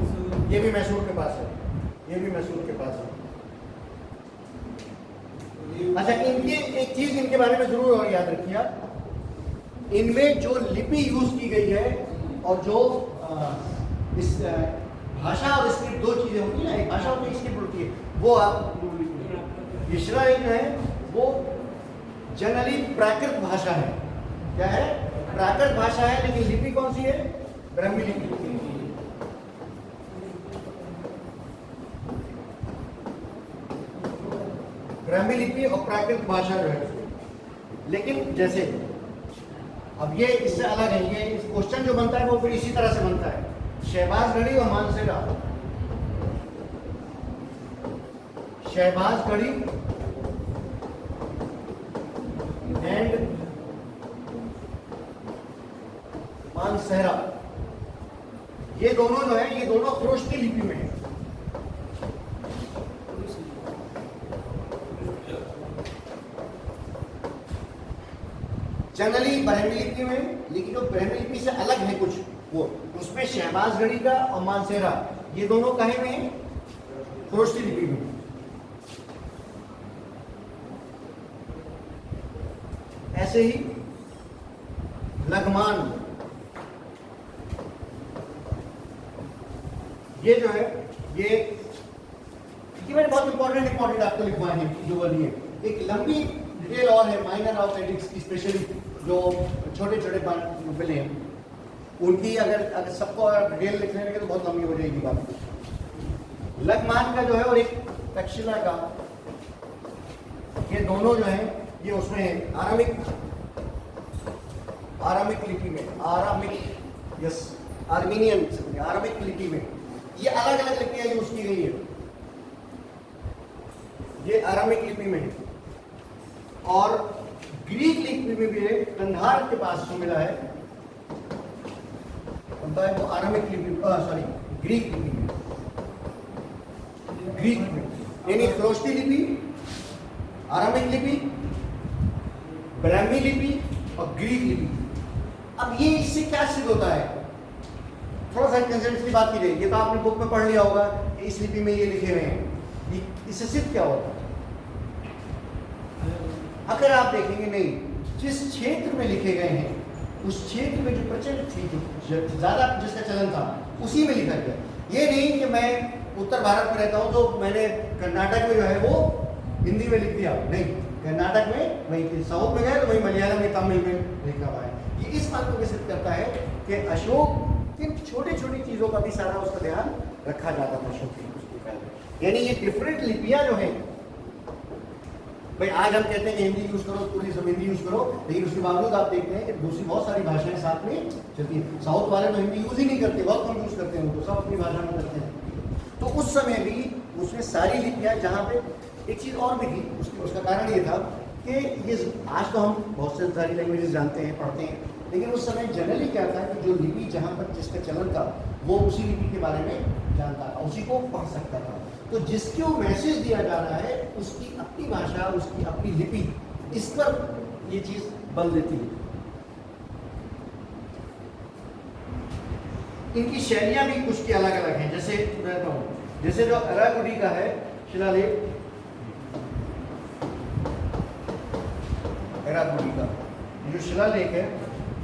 ये भी मैसूर के पास है, ये भी मैसूर के पास है। अच्छा, इनकी एक चीज इनके बारे में जरूर और याद रखिए, इनमें जो लिपि यूज की गई है और जो इस भाषा और स्क्रिप्ट दो चीजें होती है ना, एक भाषा होती है, स्क्रिप्ट होती है, वो आप ये शिलालेख जो है वो जनरली प्राकृत भाषा है। क्या है? प्राकृत भाषा है, लेकिन लिपि कौन सी है? ब्राह्मी लिपि। ब्राह्मी लिपि और प्राकृत भाषा जो है, लेकिन जैसे अब ये इससे अलग है, ये इस क्वेश्चन जो बनता है वो फिर इसी तरह से बनता है, शहबाज गढ़ी और मानसेरा। शहबाज गढ़ी एंड मानसेरा, ये दोनों जो है, ये दोनों खरोष्टी लिपि में है। जनरली ब्राह्मी लिपि में, लेकिन जो ब्राह्मी लिपि से अलग है कुछ, वो उसमें शहबाज गढ़ी का और मानसेरा ये दोनों कहे में है? खरोष्टी लिपि में। ऐसे ही लघमान, ये जो है ये मैंने बहुत इंपॉर्टेंट आपको लिखवाए हैं जो वाली है। एक लंबी डिटेल और है माइनर ऑर्थोपेडिक्स की, स्पेशली जो छोटे छोटे बिल हैं उनकी, अगर सबको डिटेल लिखने लगे तो बहुत लंबी हो जाएगी बात। लघमान का जो है और एक तक्षशिला का, ये दोनों जो है ये उसमें है आरामिक लिपि में, आरामिक लिपि में। ये अलग अलग लिपियां यूज की गई है, ये आरामिक लिपि में है। और ग्रीक लिपि में भी है, कंधार के पास जो मिला है वो आरामिक लिपि, सॉरी ग्रीक लिपि में, ग्रीक में, यानी खरोष्टी लिपि, आरामिक लिपि, ब्राह्मी लिपि और ग्रीक लिपि। अब ये इससे क्या सिद्ध होता है? थोड़ा सा कंसेंट की बात की जाएगी, ये तो आपने बुक में पढ़ लिया होगा, इस लिपि में ये लिखे हुए हैं, इससे सिद्ध क्या होता है? अगर आप देखेंगे नहीं, जिस क्षेत्र में लिखे गए हैं उस क्षेत्र में जो प्रचलित थी, जो ज्यादा जिसका चलन था, उसी में लिखा गया। ये नहीं कि मैं उत्तर भारत में रहता हूँ तो मैंने कर्नाटक में जो है वो हिंदी में लिख दिया, नहीं, कर्नाटक में वही, साउथ में गए तो वही मलयालम में, तमिल में लिखा हुआ है। ये इस बात को विकसित करता है कि अशोक इन छोटी छोटी चीजों का भी सारा उसका ध्यान रखा जाता था अशोक की। यानी ये डिफरेंट लिपियां जो है, भाई आज हम कहते हैं कि हिंदी यूज करो, पूरी सब हिंदी यूज करो, लेकिन उसके बावजूद आप देखते हैं कि दूसरी बहुत सारी भाषाएं साथ में चलती हैं। साउथ वाले तो हिंदी यूज ही नहीं करते, बहुत कम यूज करते हैं, उनको सब अपनी भाषा में करते हैं। तो उस समय भी उसमें सारी लिपियां, जहाँ पे एक चीज़ और भी थी, उसका कारण ये था कि ये आज तो हम बहुत से सारी लैंग्वेजेस जानते हैं, पढ़ते हैं, लेकिन उस समय जनरली क्या था कि जो लिपि जहाँ पर जिसका चलन था वो उसी लिपि के बारे में जानता था, उसी को पढ़ सकता था। तो जिसको मैसेज दिया जा रहा है उसकी अपनी भाषा, उसकी अपनी लिपि, इस पर ये चीज बल देती है। इनकी शैलियां भी कुछ की अलग अलग हैं, जैसे मैं कहूँ, जैसे जो अराकुडी का है शिलालेख, अराकुडी का जो शिलालेख है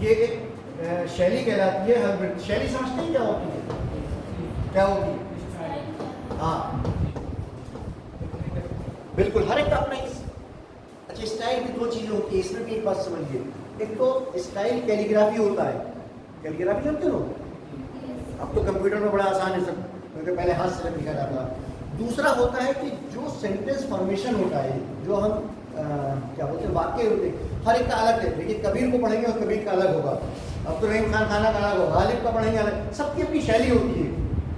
ये एक शैली कहलाती है। शैली समझते हैं क्या होती है? क्या होती है? हाँ बिल्कुल, हर एक का अपना। अच्छा, स्टाइल भी दो चीजें होती है, इसमें भी एक बात समझिए। एक तो स्टाइल कैलीग्राफी होता है, कैलीग्राफी जानते हो? अब तो कंप्यूटर में बड़ा आसान है सब, क्योंकि पहले हाथ से लिखा जाता था। दूसरा होता है कि जो सेंटेंस फॉर्मेशन होता है, जो हम क्या बोलते हैं, वाक्य होते हैं, हर एक का अलग है। देखिए कबीर को पढ़ेंगे और कबीर का अलग होगा, अब तो रहीम खान खाना का अलग होगा, गालिब का पढ़ेंगे अलग, सबकी अपनी शैली होती है।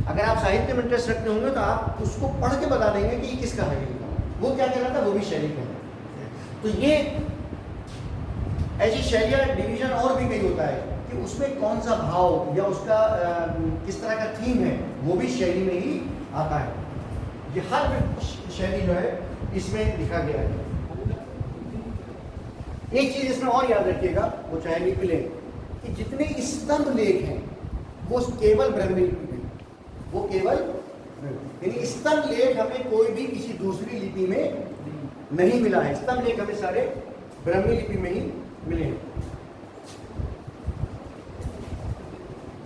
अगर आप साहित्य में इंटरेस्ट रखते होंगे तो आप उसको पढ़ के बता देंगे कि ये किसका है, वो क्या कहलाता है, वो भी शैली कहलाता है। तो ये ऐसी शैलियाँ डिवीजन और भी कई होता है कि उसमें कौन सा भाव या उसका किस तरह का थीम है, वो भी शैली में ही आता है। ये हर शैली जो है इसमें लिखा गया है। एक चीज इसमें और याद रखिएगा, वो चाहे लिपि लें, कि जितने स्तंभ लेख हैं वो केवल ब्राह्मी लिपि में, वो केवल यानी स्तंभ लेख हमें कोई भी किसी दूसरी लिपि में नहीं मिला है। स्तंभ लेख हमें सारे ब्राह्मी लिपि में ही मिले हैं।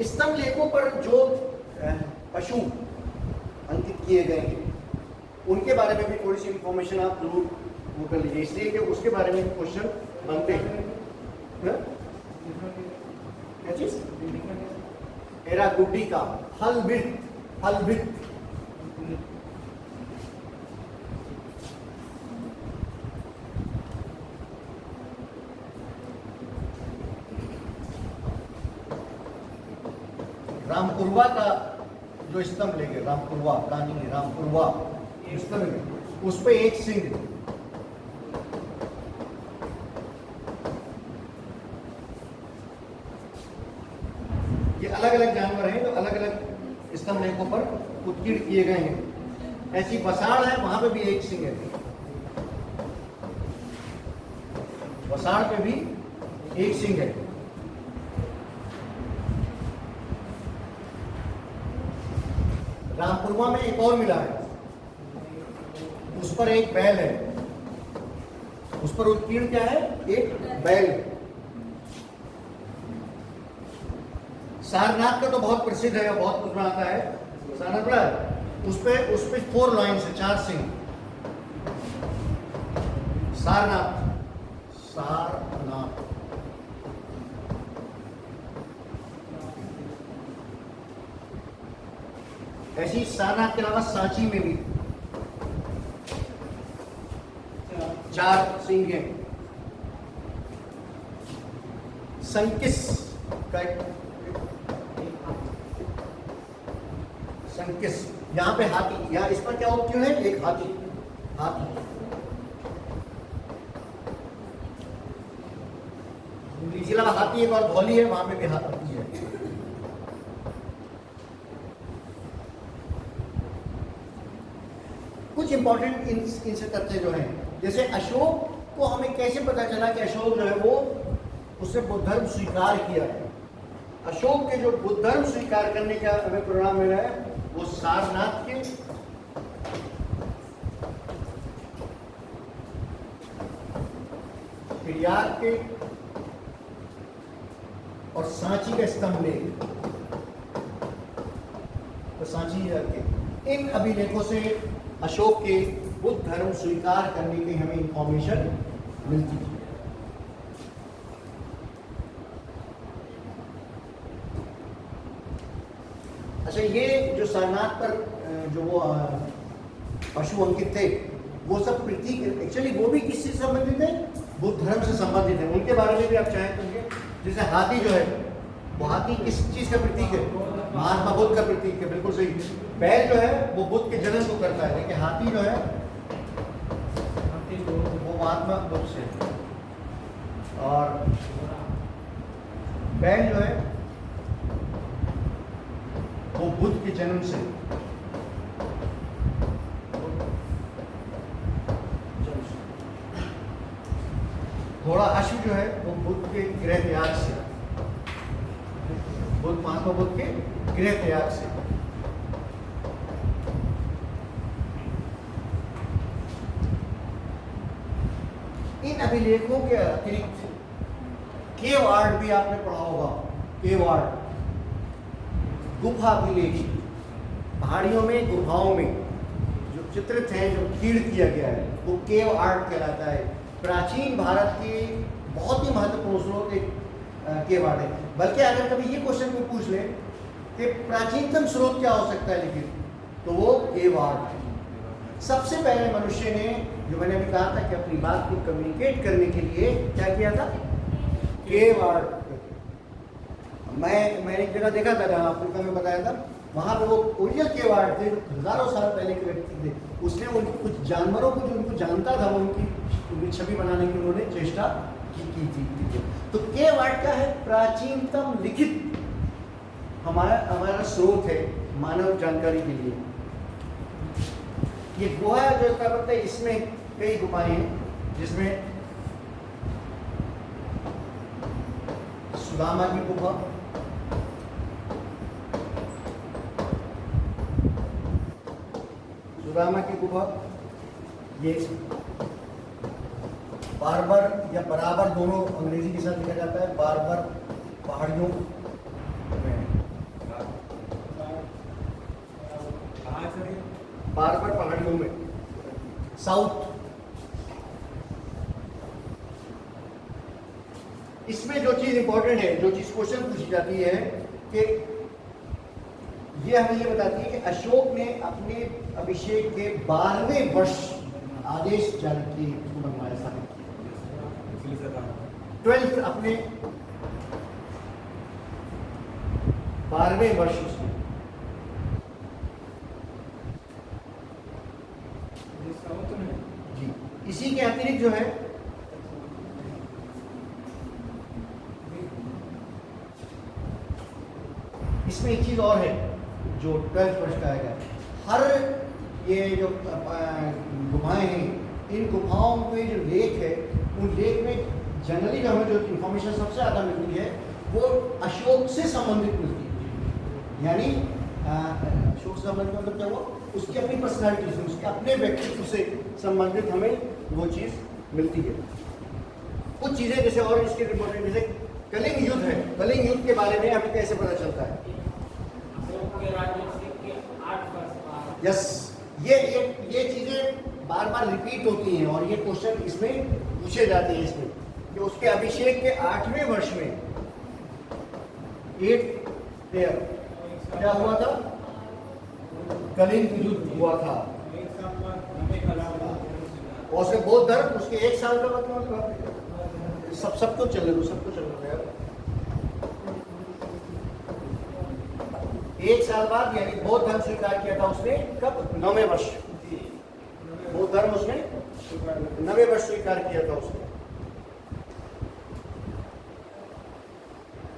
स्तंभ लेखों पर जो पशु अंकित किए गए हैं उनके बारे में भी थोड़ी सी इंफॉर्मेशन आप जरूर वो कर लीजिए, इसलिए कि उसके बारे में क्वेश्चन बनते हैं। क्या चीज? एरा गुड्डी का हलभित रामपुरवा का जो स्तंभ लेंगे, रामपुरवा का नहीं, रामपुरवा स्तंभ है, उस पे एक सिंह है। ये अलग अलग जानवर हैं जो अलग अलग स्तंभ लेखों पर उत्कीर्ण किए गए हैं। ऐसी बसाड़ है, वहां पे भी एक सिंह है, बसाड़ पे भी एक सिंह है। रामपुरवा में एक और मिला है, उस पर एक बैल है, उस पर उत्कीर्ण क्या है? एक बैल। सारनाथ का तो बहुत प्रसिद्ध है, बहुत कुछ बनाता है सारनाथ बड़ा है। उस पे 4 लाइन्स है, 4 सिंह। सारनाथ ऐसी सारनाथ के अलावा सांची में भी 4 सिंह हैं। संकिस का संकिस, यहाँ पे हाथी, यहाँ इस पर क्या क्यों है? एक हाथी। इसके अलावा हाथी एक और धौली है, वहां पे भी हाथी है। कुछ इंपॉर्टेंट इनसे तथ्य जो हैं, जैसे अशोक को हमें कैसे पता चला कि अशोक जो है वो उसने बुद्ध धर्म स्वीकार किया है। अशोक के जो बुद्ध धर्म स्वीकार करने का हमें परिणाम मिला है वो सारनाथ के प्रयाग के और सांची का स्तंभ लेख, तो सांची के इन अभिलेखों से अशोक के बुद्ध धर्म स्वीकार करने की हमें इंफॉर्मेशन मिलती है। अच्छा, ये जो सारनाथ पर जो वो पशु अंकित थे वो सब प्रतीक, एक्चुअली वो भी किससे संबंधित है? बुद्ध धर्म से संबंधित है। उनके बारे में भी आप चाहें तो, जैसे हाथी जो है वो हाथी किस चीज का प्रतीक है? महात्मा बुद्ध का प्रतीक है, बिल्कुल सही। बैल जो है वो बुद्ध के जन्म को करता है, लेकिन हाथी जो है वो महात्मा बुद्ध से, और बैल जो है वो बुद्ध के जन्म से। घोड़ा अश्व जो है वो बुद्ध के गृह त्याग से, बुद्ध महात्मा बुद्ध के गृह त्याग से। इन अभिलेखों के अतिरिक्त केव आर्ट भी आपने पढ़ा होगा। केव आर्ट, गुफा अभिलेख, पहाड़ियों में गुफाओं में जो चित्रित है, जो कीड़ किया गया है, वो केव आर्ट कहलाता है। प्राचीन भारत के बहुत ही महत्वपूर्ण स्रोत एक केव आर्ट है। बल्कि अगर कभी ये क्वेश्चन को पूछ ले कि प्राचीनतम स्रोत क्या हो सकता है लिखित, तो वो केव आर्ट है। सबसे पहले मनुष्य ने, जो मैंने अभी कहा था कि अपनी बात को कम्युनिकेट करने के लिए क्या किया था? Cave art. मैंने एक जगह देखा था जहाँ अफ्रीका में बताया था, वहाँ पे वो ओरिजिनल केव आर्ट थे, हजारों साल पहले के व्यक्ति थे। उसने उन कुछ जानवरों को जो उनको जानता था वो उनकी छवि बनाने की उन्होंने चेष्टा की थी। तो केव आर्ट क्या है? प्राचीनतम लिखित हमारा स्रोत है मानव जानकारी के लिए। ये गुहा जो पर्वत है, इसमें कई गुफाएं हैं, जिसमें सुदामा की गुफा, सुदामा की गुफा, ये बारबर या बराबर दोनों अंग्रेजी के साथ लिखा जाता है, बारबर पहाड़ियों में, बारबर पहाड़ियों में साउथ। इसमें जो चीज इंपॉर्टेंट है, जो चीज क्वेश्चन पूछी जाती है कि ये हमें ये बताती है कि अशोक ने अपने अभिषेक के 12वें वर्ष आदेश जारी किए इसको बनवाया, स्थापित किया। 12th अपने 12वें वर्ष उसमें। जी, इसी के अतिरिक्त जो है इसमें एक चीज और है जो 12th वर्ष का है। हर ये जो गुफाएं हैं, इन गुफाओं में जो लेक है, उन लेक में जनरली जो हमें जो इंफॉर्मेशन सबसे ज़्यादा मिलती है वो अशोक से संबंधित मिलती है। यानी अशोक से संबंधित मतलब क्या हुआ, उसकी अपनी पर्सनालिटी से, उसके अपने व्यक्तित्व से संबंधित हमें वो चीज़ मिलती है। कुछ चीज़ें जैसे और इसके रिपोर्टेड, जैसे कलिंग युद्ध है, कलिंग युद्ध के बारे में हमें कैसे पता चलता है? यस, ये चीजें बार बार रिपीट होती हैं और ये क्वेश्चन इसमें पूछे जाते हैं इसमें कि उसके अभिषेक के 8वें वर्ष में 8 ईयर क्या हुआ था? कलिंग युद्ध हुआ था। और उसके बौद्ध धर्म, उसके 1 साल का मतलब सबको चल रहा, सबको चल रहा है। 1 साल बाद यानी बौद्ध धर्म स्वीकार किया था उसने कब? 9वें वर्ष। बौद्ध धर्म उसने 9वें वर्ष स्वीकार किया था उसने।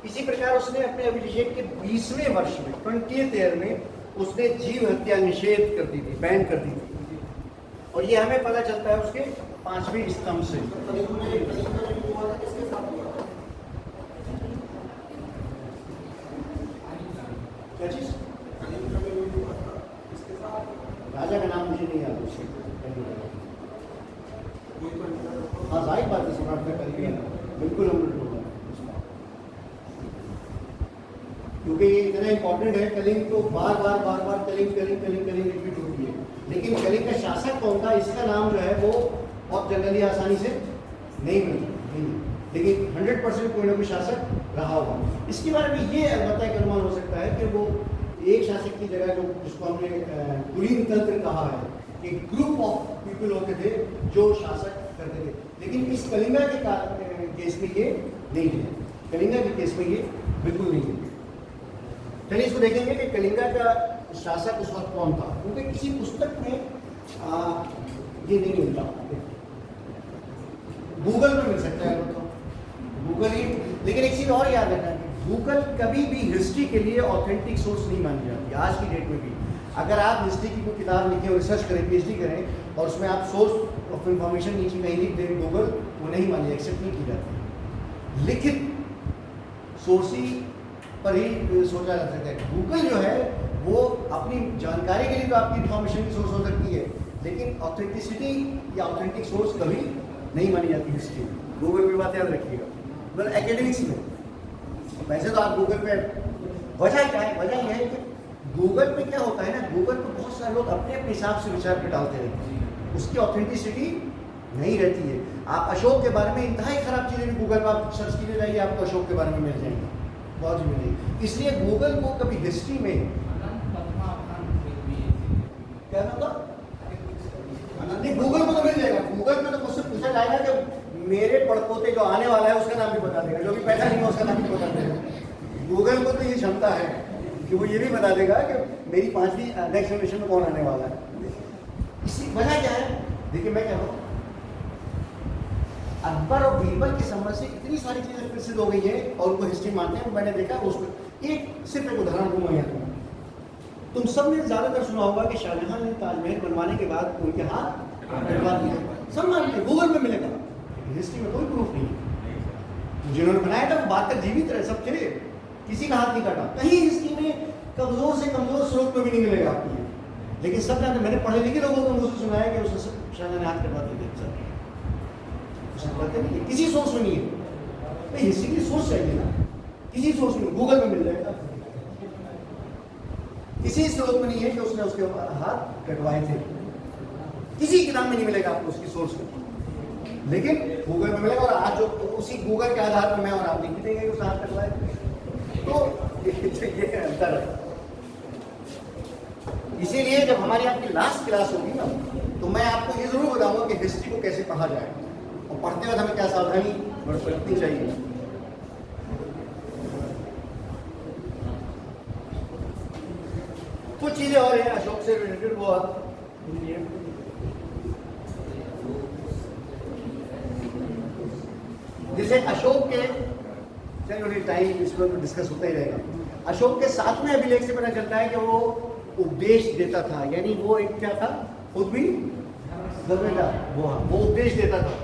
इसी प्रकार उसने अपने अभिषेक के 20वें वर्ष में 20th ईयर में उसने जीव हत्या निषेध कर दी थी, बैन कर दी थी। और ये हमें पता चलता है उसके 5वें स्तंभ से। क्या चीज? राजा का नाम मुझे नहीं याद उससे। हाँ, जाहिर बात है, सम्राट का करीबी है, बिल्कुल हम होगा क्योंकि ये इतना इंपॉर्टेंट है। कलिंग तो बार बार कलिंग रिपीट होती है, लेकिन कलिंग का शासक कौन था इसका नाम जो है वो बहुत जनरली आसानी से नहीं मिलता, लेकिन 100% कोई ना कोई शासक रहा होगा। इसके बारे में ये अलबत्ता एक अनुमान हो सकता है कि वो एक शासक की जगह जो जिसको हमने कुलीन तंत्र कहा है, एक ग्रुप ऑफ पीपल होते थे जो शासक करते थे। लेकिन इस कलिंगा के केस में ये नहीं है, कलिंगा के केस में ये बिल्कुल नहीं है। चलिए इसको देखेंगे कि कलिंगा का शासक उस वक्त कौन था, क्योंकि किसी पुस्तक में ये नहीं मिलता। गूगल में मिल सकता है तो गूगल ही। लेकिन एक चीज़ और याद रखना, गूगल कभी भी हिस्ट्री के लिए ऑथेंटिक सोर्स नहीं मानी जाती। आज की डेट में भी अगर आप हिस्ट्री की कोई किताब लिखें, रिसर्च करें, पीएचडी करें और उसमें आप सोर्स ऑफ इंफॉर्मेशन नीचे कहीं लिख दें गूगल, वो नहीं मानी, एक्सेप्ट नहीं की जाती। लिखित सोर्सी पर ही सोचा जा सकता है। गूगल जो है वो अपनी जानकारी के लिए तो आपकी इंफॉर्मेशन की सोर्स हो सकती है, लेकिन ऑथेंटिसिटी या ऑथेंटिक सोर्स कभी नहीं मानी जाती हिस्ट्री में। गूगल पे बात याद रखिएगा। मतलब एकेडमिक्स में वैसे तो आप गूगल पे, वजह क्या है? वजह यह है कि गूगल पे क्या होता है ना, गूगल पे बहुत सारे लोग अपने अपने हिसाब से विचार पे डालते रहते हैं, उसकी ऑथेंटिसिटी नहीं रहती है। आप अशोक के बारे में इंतहाई खराब चीज़ें भी गूगल पर आप सर्च कीजिए जाइए, आपको अशोक के बारे में मिल जाएंगे, बहुत मिलेगी। इसलिए गूगल को कभी हिस्ट्री में क्या मतलब नहीं, गूगल को तो मिल जाएगा। गूगल में तो मुझसे पूछा जाएगा कि मेरे पड़पोते जो आने वाला है उसका नाम भी बता देगा, जो भी पैदा नहीं है उसका नाम भी बता देगा। गूगल को तो ये क्षमता है कि वो ये भी बता देगा कि मेरी 5वीं नेक्स्ट जनरेशन में कौन आने वाला है। इसी वजह क्या है? देखिए मैं कह रहा हूँ, अकबर और बीरबल के संबंध से इतनी सारी चीजें प्रसिद्ध हो गई है और उनको हिस्ट्री मानते हैं। मैंने देखा उसमें सिर्फ एक उदाहरण दूंगा यहाँ। तुम सब ने ज्यादातर सुना होगा कि शाहजहां ने ताजमहल बनवाने के बाद उनके हाथ कटवा दिए, सब मानते, गूगल में मिलेगा। हिस्ट्री में कोई प्रूफ नहीं। जिन्होंने बनाया था वो बाद तक जीवित रहे, सब थे, किसी का हाथ नहीं काटा। कहीं हिस्ट्री में कमजोर से कमजोर स्रोत में भी नहीं मिलेगा आपको। लेकिन सब जानते, मैंने पढ़े लिखे लोगों को मुझसे सुना है कि उसने सब शाहजहां करवाते थे सर, उसने करते नहीं, किसी सोर्स में नहीं है भाई, हिस्ट्री की सोर्स चाहिए ना, किसी सोर्स में, गूगल में मिल जाएगा, किसी स्रोत में नहीं है कि उसने उसके हाथ कटवाए थे, किसी किताब में नहीं मिलेगा आपको उसकी सोर्स में, लेकिन गूगल में मिलेगा। और आज जो उसी गूगल के आधार पर मैं और आप लिख देंगे कि उसने हाथ कटवाए थे, तो ये अंतर है। इसीलिए जब हमारी आपकी लास्ट क्लास होगी ना, तो मैं आपको ये जरूर बताऊंगा कि हिस्ट्री को कैसे पढ़ा जाए, और पढ़ते वक्त हमें क्या सावधानी बरतनी चाहिए। कुछ चीजें और हैं अशोक से रिलेटेड, वो आप जैसे अशोक के, चलिए टाइम इस पर डिस्कस होता ही रहेगा। अशोक के 7वें अभिलेख से पता चलता है कि वो उपदेश देता था, यानी वो एक क्या था, खुद भी धर्मेदार, वो उपदेश देता था।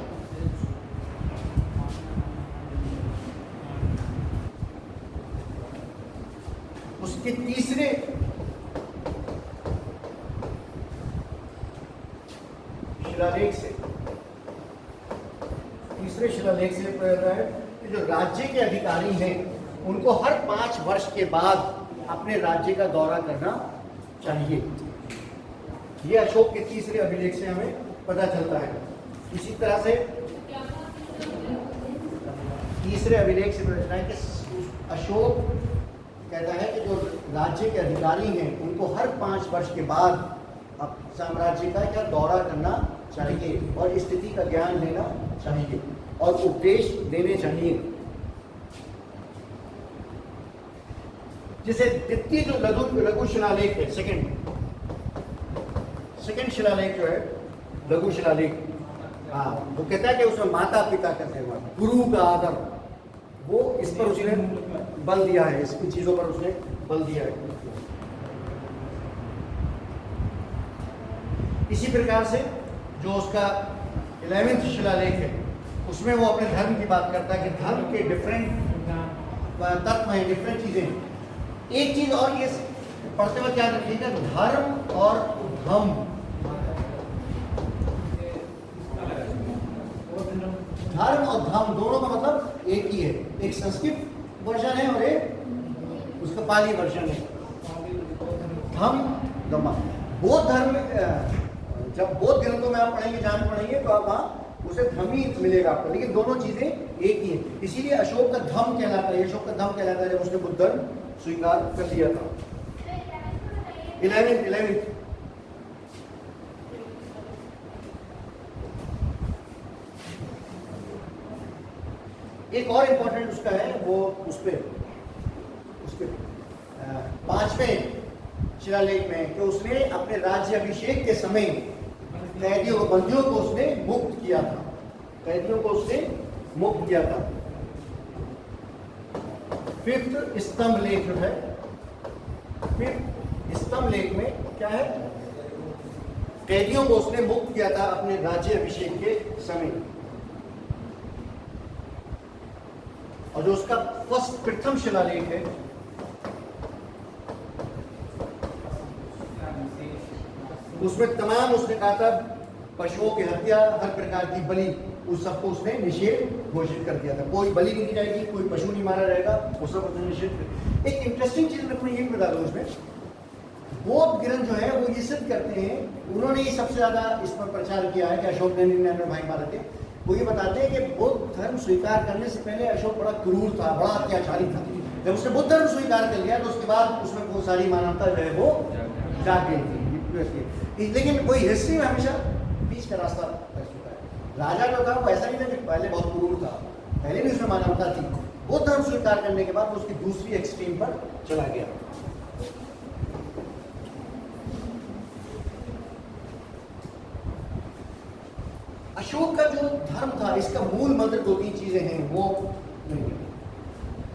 उसके तीसरे शिलालेख से पता चलता है कि जो राज्य के अधिकारी हैं उनको हर 5 वर्ष के बाद अपने राज्य का दौरा करना चाहिए। ये अशोक के तीसरे अभिलेख से हमें पता चलता है। इसी तरह से तीसरे अभिलेख से पता चलता है कि अशोक कहता है कि जो राज्य के अधिकारी हैं उनको हर 5 वर्ष के बाद अब साम्राज्य का क्या दौरा करना चाहिए और स्थिति का ज्ञान लेना चाहिए और उपदेश देने चाहिए। जैसे द्वितीय जो लघु शिलालेख है, सेकंड शिलालेख जो है लघु शिलालेख, हाँ, वो कहता है कि उसमें माता पिता का सेवा, गुरु का आदर, वो इस पर उसने बल दिया है, इसकी चीजों पर उसने बल दिया है। इसी प्रकार से जो उसका 11वां शिलालेख है उसमें वो अपने धर्म की बात करता है कि धर्म के डिफरेंट तत्व हैं, डिफरेंट चीजें हैं। एक चीज और ये पढ़ते वक्त याद रखिएगा, धर्म और धम, धर्म और धम दोनों का मतलब एक ही है। एक संस्कृत वर्जन है और एक उसका पाली वर्जन है। धम दमा बौद्ध धर्म में जब बौद्ध ग्रंथों में आप पढ़ेंगे, जान पढ़ेंगे तो आप वहाँ उसे धम ही मिलेगा आपको, लेकिन दोनों चीजें एक ही है। इसीलिए अशोक का धम कहलाता है, अशोक का धम कहलाता है जब उसने बुद्ध धर्म स्वीकार कर लिया था। 11 एक और इंपॉर्टेंट उसका है, वो उसके 5वें शिलालेख में कि उसने अपने राज्य अभिषेक के समय कैदियों को, बंदियों को उसने मुक्त किया था, कैदियों को उसने मुक्त किया था। 5th स्तंभ लेख जो है, 5th स्तंभ लेख में क्या है, कैदियों को उसने मुक्त किया था अपने राज्य अभिषेक के समय। और जो उसका प्रथम शिलालेख है उसमें तमाम उसने कहा था पशुओं की हत्या, हर प्रकार की बलि, उस सबको उसने निषेध घोषित कर दिया था। कोई बलि नहीं दी जाएगी, कोई पशु नहीं मारा जाएगा, वो सब उसने निषेध। एक इंटरेस्टिंग चीज मैं ये बता दूं, उसमें बौद्ध ग्रंथ जो है वो ये सिद्ध करते हैं, उन्होंने ही सबसे ज्यादा इस पर प्रचार किया है कि अशोक ने 99 भाई मारे थे। वो ये बताते हैं कि बौद्ध धर्म स्वीकार करने से पहले अशोक बड़ा क्रूर था, बड़ा अत्याचारी था। जब उसने बुद्ध धर्म स्वीकार कर लिया तो उसके बाद उसमें वो सारी मानवता जो है वो जाग गई थी। लेकिन कोई हिस्ट्री में हमेशा बीच का रास्ता कर चुका है। राजा जो था वो ऐसा नहीं था कि पहले बहुत क्रूर था, पहले भी उसमें मानवता थी। बुद्ध धर्म स्वीकार करने के बाद उसकी दूसरी एक्सट्रीम पर चला गया। अशोक का जो धर्म था, इसका मूल मंत्र 2-3 चीजें हैं, वो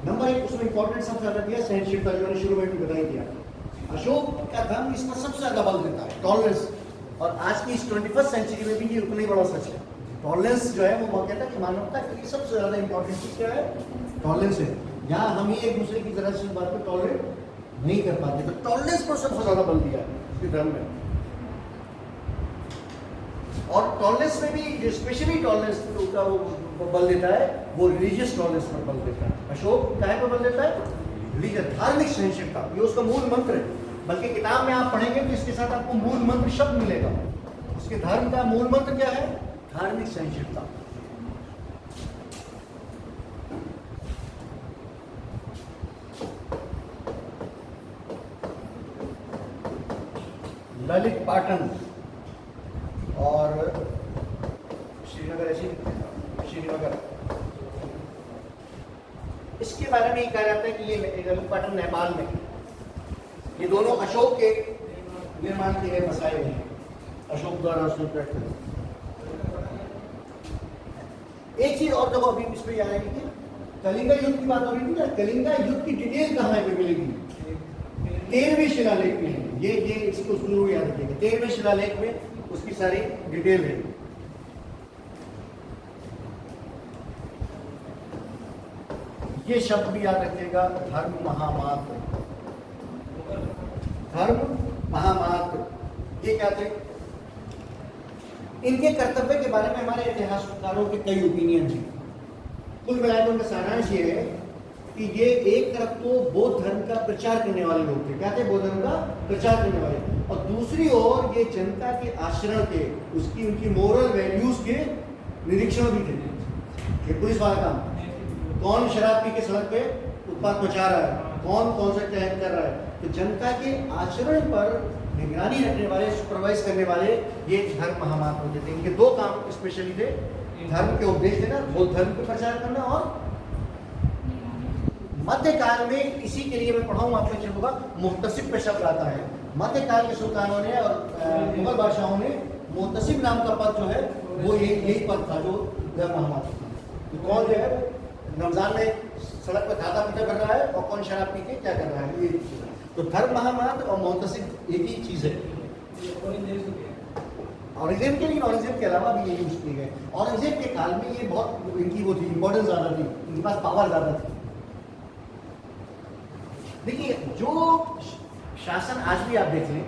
नंबर 1 उसमें इंपॉर्टेंट सबसे ज्यादा दिया सहनशीलता, जो मैंने शुरू में भी बताई दिया। अशोक का धर्म इस पर सबसे ज्यादा बल देता है, टॉलरेंस। और आज की इस 21st सेंचुरी में भी ये उतना ही बड़ा सच है। टॉलरेंस जो है वो कहता है कि मानवता के लिए सबसे ज्यादा इंपॉर्टेंट चीज क्या है, टॉलरेंस है। यहाँ हम ही एक दूसरे की तरह से बात को टॉलरेट नहीं कर पाते, तो टॉलरेंस पर सबसे ज्यादा बल दिया है इसके धर्म में। और टॉलरेंस में भी जो स्पेशली टॉलरेंस का वो बल देता है, वो रिलीजियस टॉलरेंस पर बल देता है। अशोक काहे पर बल देता है? रिलीजियस, धार्मिक सहनशीलता, ये उसका मूल मंत्र है। बल्कि किताब में आप पढ़ेंगे तो इसके साथ आपको मूल मंत्र शब्द मिलेगा। उसके धर्म का मूल मंत्र क्या है? धार्मिक सहनशीलता। ललित पाटन और श्रीनगर, ऐसी श्रीनगर, इसके बारे में ये कहा जाता है कि ये ललित पाटन नेपाल में, ये दोनों अशोक के निर्माण के लिए बसाए हुए हैं, अशोक द्वारा उसमें। एक चीज और देखो, अभी इस पे याद आएगी कि कलिंगा युद्ध की बात हो रही थी ना, कलिंगा युद्ध की डिटेल कहाँ पे मिलेगी? 13वें शिलालेख में है। ये इसको जरूर याद रखिएगा, 13वें शिलालेख में उसकी सारी डिटेल है। ये शब्द भी याद रखिएगा, धर्म महामात्र। धर्म महामात्र ये क्या थे? इनके कर्तव्य के बारे में हमारे इतिहासकारों के कई ओपिनियन हैं। कुल मिलाकर उनका सारांश ये है कि ये एक तरफ तो बौद्ध धर्म का प्रचार करने वाले लोग थे, क्या थे? बौद्ध धर्म का प्रचार करने वाले, और दूसरी ओर ये जनता के आचरण के, उसकी उनकी मोरल वैल्यूज के निरीक्षण भी थे। ये पुलिस वाला काम, कौन शराब पी के सड़क पे उत्पात मचा रहा है, कौन सा टहल कर रहा है, तो जनता के आचरण पर निगरानी रखने वाले, सुपरवाइज करने वाले ये धर्म महामात्र होते थे। इनके दो काम स्पेशली थे, धर्म के उपदेश देना, बौद्ध धर्म का प्रचार करना, और मध्यकाल में इसी के लिए मैं पढ़ाऊँ आपको चलूंगा, मुहतसिब पे शब्द आता है। मध्यकाल के सुल्तानों ने और मुगल बादशाहों ने मुहतसिब नाम का पद जो है वो यही पद था जो धर्म महामात्र था। तो कौन जो है रमजान में सड़क पर खाता पीता कर रहा है और कौन शराब पी के क्या कर रहा है, ये तो धर्म महामात्र और मुहतसिब एक ही चीज है। औरंगजेब के, लेकिन औरंगजेब के अलावा भी ये यूज किए गए। औरंगजेब के काल में ये बहुत इनकी वो थी, इंपॉर्टेंस ज्यादा थी, इनके पास पावर ज्यादा थी। देखिए, जो शासन आज भी आप देख लें,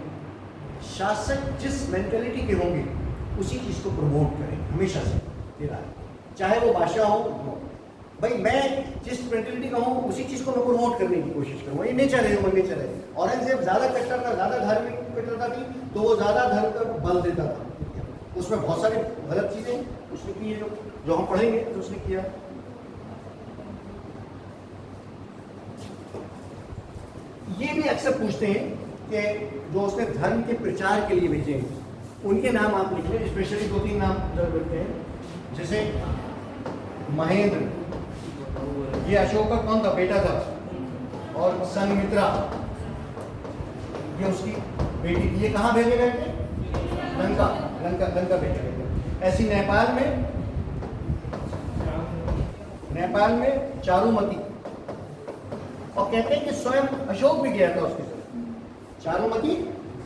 शासक जिस मेंटेलिटी के होंगे उसी चीज को प्रमोट करें हमेशा से, चाहे वो बादशाह हो। भाई मैं जिस मेंटेलिटी का हूँ उसी चीज को मैं प्रमोट करने की कोशिश करूँ, ये नेचर है, ह्यूमन नेचर है। औरंगजेब ज्यादा कट्टर था, ज्यादा धार्मिक कट्टरता थी, तो वो ज्यादा धर्म पर बल देता था। उसमें बहुत सारी गलत चीजें उसने की, जो हम पढ़ेंगे तो उसने किया। ये भी अक्सर पूछते हैं कि जो उसने धर्म के प्रचार के लिए भेजे हैं उनके नाम आप लिख लें, स्पेशली 2-3 नाम जरूर लिखते हैं, जैसे महेंद्र, ये अशोक का कौन था? बेटा था। और संघमित्रा, ये उसकी बेटी थी। ये कहाँ भेजे गए थे? लंका भेजे गए थे। ऐसी नेपाल में चारुमती, और कहते हैं कि स्वयं अशोक भी गया था उसके साथ, चारुमती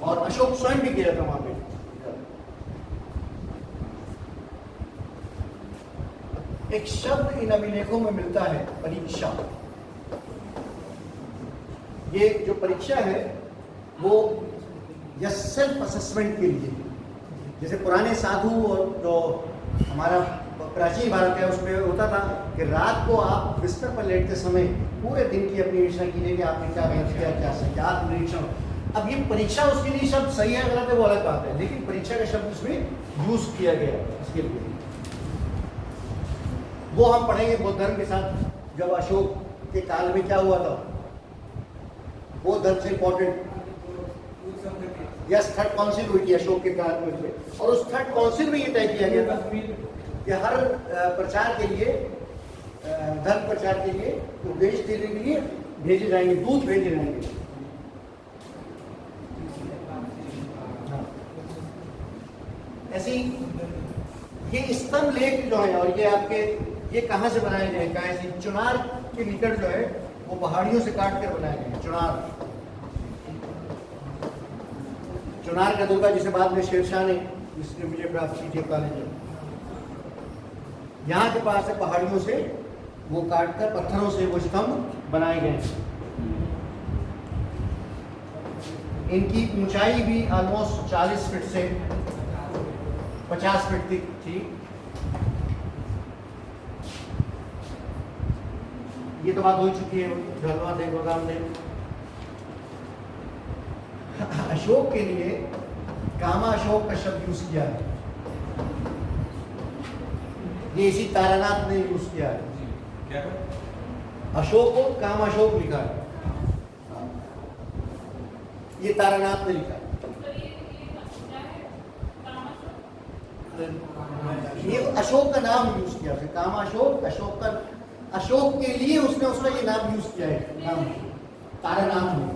और अशोक स्वयं भी गया था वहां पे। एक शब्द इन अभिलेखों में मिलता है, परीक्षा। ये जो परीक्षा है वो या सेल्फ असेसमेंट के लिए, जैसे पुराने साधु और जो हमारा प्राचीन भारत है उसमें होता था कि रात को आप बिस्तर पर लेटते समय पूरे दिन की अपनी निरीक्षण कीजिए कि आपने क्या गलत किया, क्या सही, क्या निरीक्षण। अब ये परीक्षा, उसके लिए शब्द सही है गलत है वो अलग बात है, लेकिन परीक्षा का शब्द उसमें यूज किया गया इसके लिए। वो हम पढ़ेंगे बौद्ध धर्म के साथ, जब अशोक के काल में क्या हुआ था, बौद्ध धर्म से इंपॉर्टेंट यस थर्ड काउंसिल हुई थी अशोक के काल में, और उस थर्ड काउंसिल में ये तय किया गया था कि हर प्रचार के लिए, धर्म प्रचार के लिए उपदेश देने के लिए भेजे जाएंगे, दूत भेजे जाएंगे। ऐसी ये स्तंभ लेख जो है, और ये आपके ये कहाँ से बनाए गए? कहाँ से? चुनार के निकट जो है वो पहाड़ियों से काट कर बनाए गए। चुनार का दुर्गा, जिसे बाद में शेरशाह ने जिसने मुझे प्राप्त की थी कॉलेज में, यहाँ के पास है, पहाड़ियों से वो काटकर पत्थरों से वो स्तंभ बनाए गए। इनकी ऊंचाई भी ऑलमोस्ट 40 फीट से 50 फीट थी। ये तो बात हो चुकी है, ढलवा देख गोदाम देख। अशोक के लिए कामा अशोक का शब्द यूज किया है, ये इसी तारानाथ ने यूज किया है। क्या अशोक को काम अशोक लिखा है, ये तारानाथ ने लिखा है। ये अशोक का नाम यूज किया है, काम अशोक, अशोक का, अशोक के लिए उसने उसका ये नाम यूज किया है, नाम तारानाथ में।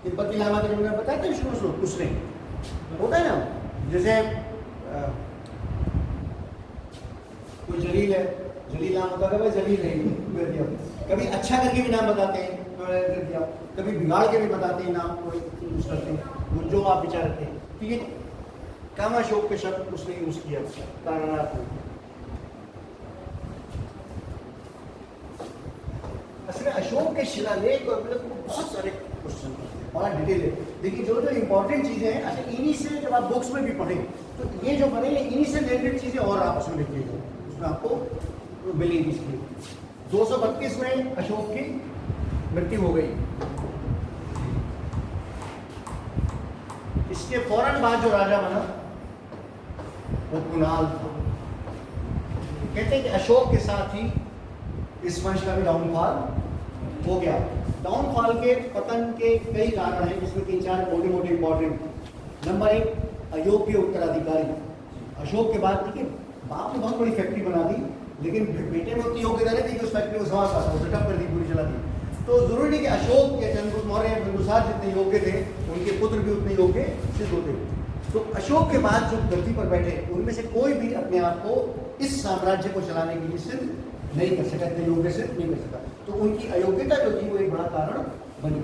तिब्बती लामा के मैंने बताया था विष्णु श्लोक, उसने होता है ना, जैसे कोई जलील है, जलील नाम होता है, भाई जलील नहीं कर दिया। कभी अच्छा करके भी नाम बताते हैं तो कर दिया, कभी बिगाड़ के भी बताते हैं नाम को यूज करते हैं, वो जो आप विचार रखते हैं। तो ये कामाशोक के शब्द उसने यूज किया तारानाथ में। असल में अशोक के शिलालेख और बहुत सारे क्वेश्चन बड़ा डिटेल है। देखिए जो जो इंपॉर्टेंट चीजें हैं, अच्छा इन्हीं से जब आप बुक्स में भी पढ़ें तो ये जो पढ़े इन्हीं से रिलेटेड चीजें और आपस में लिखिएगा, उसमें आपको मिलेगी। इसकी 232 में अशोक की मृत्यु हो गई। इसके फौरन बाद जो राजा बना वो कुणाल था। कहते हैं कि अशोक के साथ ही इस वंश का भी डाउनफॉल हो गया। डाउनफॉल के पतन के कई कारण हैं, जिसमें 3-4 मोटे मोटे इंपॉर्टेंट। नंबर 1, अयोग्य उत्तराधिकारी। अशोक के बाद देखिए बाप ने बहुत बड़ी फैक्ट्री बना दी, लेकिन बेटे में उतनी योग्यता नहीं थी कि उस फैक्ट्री को संभाल पाता, उसे ठप कर दी, पूरी चला दी। तो जरूरी नहीं कि अशोक या चंद्रगुप्त मौर्य या बिंदुसार जितने योग्य थे उनके पुत्र भी उतने योग्य सिद्ध होते। तो अशोक के बाद जो गद्दी पर बैठे उनमें से कोई भी अपने आप को इस साम्राज्य को चलाने के लिए सिद्ध नहीं कर सका, इतने योग्य सिद्ध नहीं कर सका। तो उनकी अयोग्यता जो थी वो एक बड़ा कारण बनी।